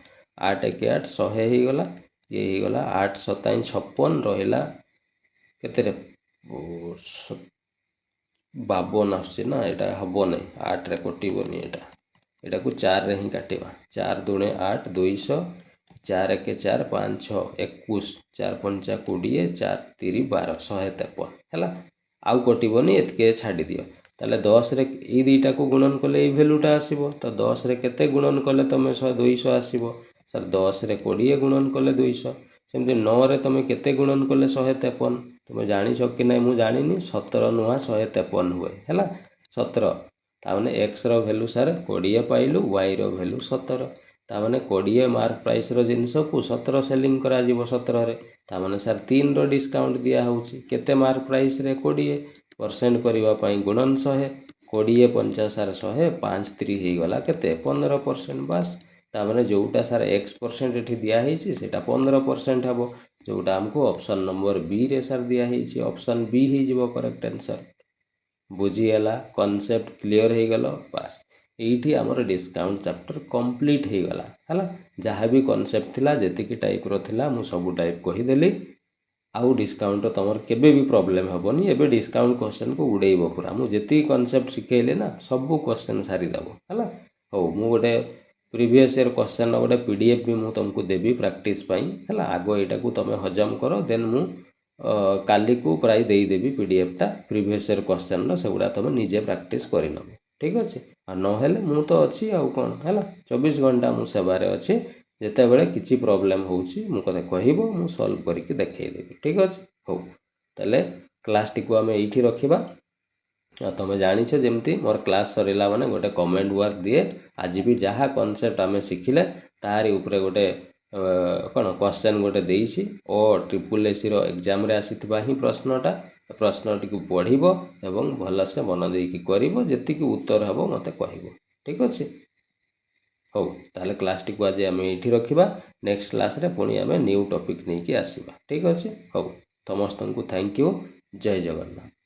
8 1 8 100 ही गला ये ही गला 8 7 56 रहिला केते रे 52 आसुची ना यहाँ हम ना 8 रे कटोनी यहाँ को 4 रे ही काटिबा 4 2 8 200 4 1 4 5 6 21 4 5 20 4 3 12 153 है आउ कटोनी एतके छाड़ी दियो ताले 10 रे ई दुईटा को गुणन कले ये भैल्यूटा आसीबो तो 10 रे केते गुणन कले तुम 200 आसीबो सर 10 रे 20 गुणन कले 200 सेमती 9 रे तुम केते गुणन कले 153 तुम जानिछ कि नहीं मु जानिनी 17 नुआ 153 हुए है 17 ताने एक्स रो वैल्यू सर 20 पाइलु वाई रो वैल्यू 17 ताने 20 मार्क प्राइस रो जिनस को 17 सेलिंग करा जिवो 17 रे ताने सर 3 रो डिस्काउंट दिया होउची केते मार्क प्राइस रे 20% करिवा पई गुणन 100 20 50 सर 100 5 3 ही गला केते 15% बस ताने जोटा सर x% एठी दिया हेची सेटा 15% हबो जोटा हमको ऑप्शन नंबर बी रे सर दिया है ऑप्शन बी ही जीवो करेक्ट आंसर बुझीगला कॉन्सेप्ट क्लियर हो गलो बस यही आमर डिस्काउंट चैप्टर कंप्लीट हो गला है जहाँ भी कॉन्सेप्ट थिला जेतिकी टाइप रो थिला मु सब टाइप कहीदेली आउ डिस्काउंट तुमर केबे भी प्रॉब्लम हेबनी एबे डिस्काउंट क्वेश्चन को उड़ेइबो पूरा मु जेति कॉन्सेप्ट सिखेइले ना सब क्वेश्चन सारी दबो है हो मु गोटे प्रीवियस ईयर क्वेश्चन गोटे पीडीएफ भी मुझे तुमको देवी प्रैक्टिस है आग यहाँ को तुम हजम कर देन मु काली को प्राय देदेवी पीडीएफ टा प्रीवियस ईयर क्वेश्चन से गुड़ा तुम निजे प्रैक्टिस कर ठीक अच्छे ना मु तो अच्छी आउ कौन है 24 घंटा मु सेवार अच्छी जिते बड़े किसी प्रोब्लेम होती मुझे कह मु सॉल्व करके देखदेवी ठीक अच्छे हो तेल क्लास टी को आम ये रखा तुम जाच जमी मोर क्लास सरला माने गोटे कमेंट वर्क दिए आज भी जहाँ कॉन्सेप्ट आम शिखिले तारी उपरे गोटे कौन क्वेश्चन गोटे देइछि OSSC रो एग्जाम रे आसीथिबा ही प्रश्नटा प्रश्नटी को पढ़िबो एवं भल से मन देकी करिवो जेतिकी उत्तर हबो मते कहिवो ठीक अछि हो ताले क्लास टी को आज आम एठी रखिबा नेक्स्ट क्लास रे पुणी आम न्यू टॉपिक नहीं कि आसीबा ठीक अछि हो समस्त को थैंक यू जय जगन्नाथ।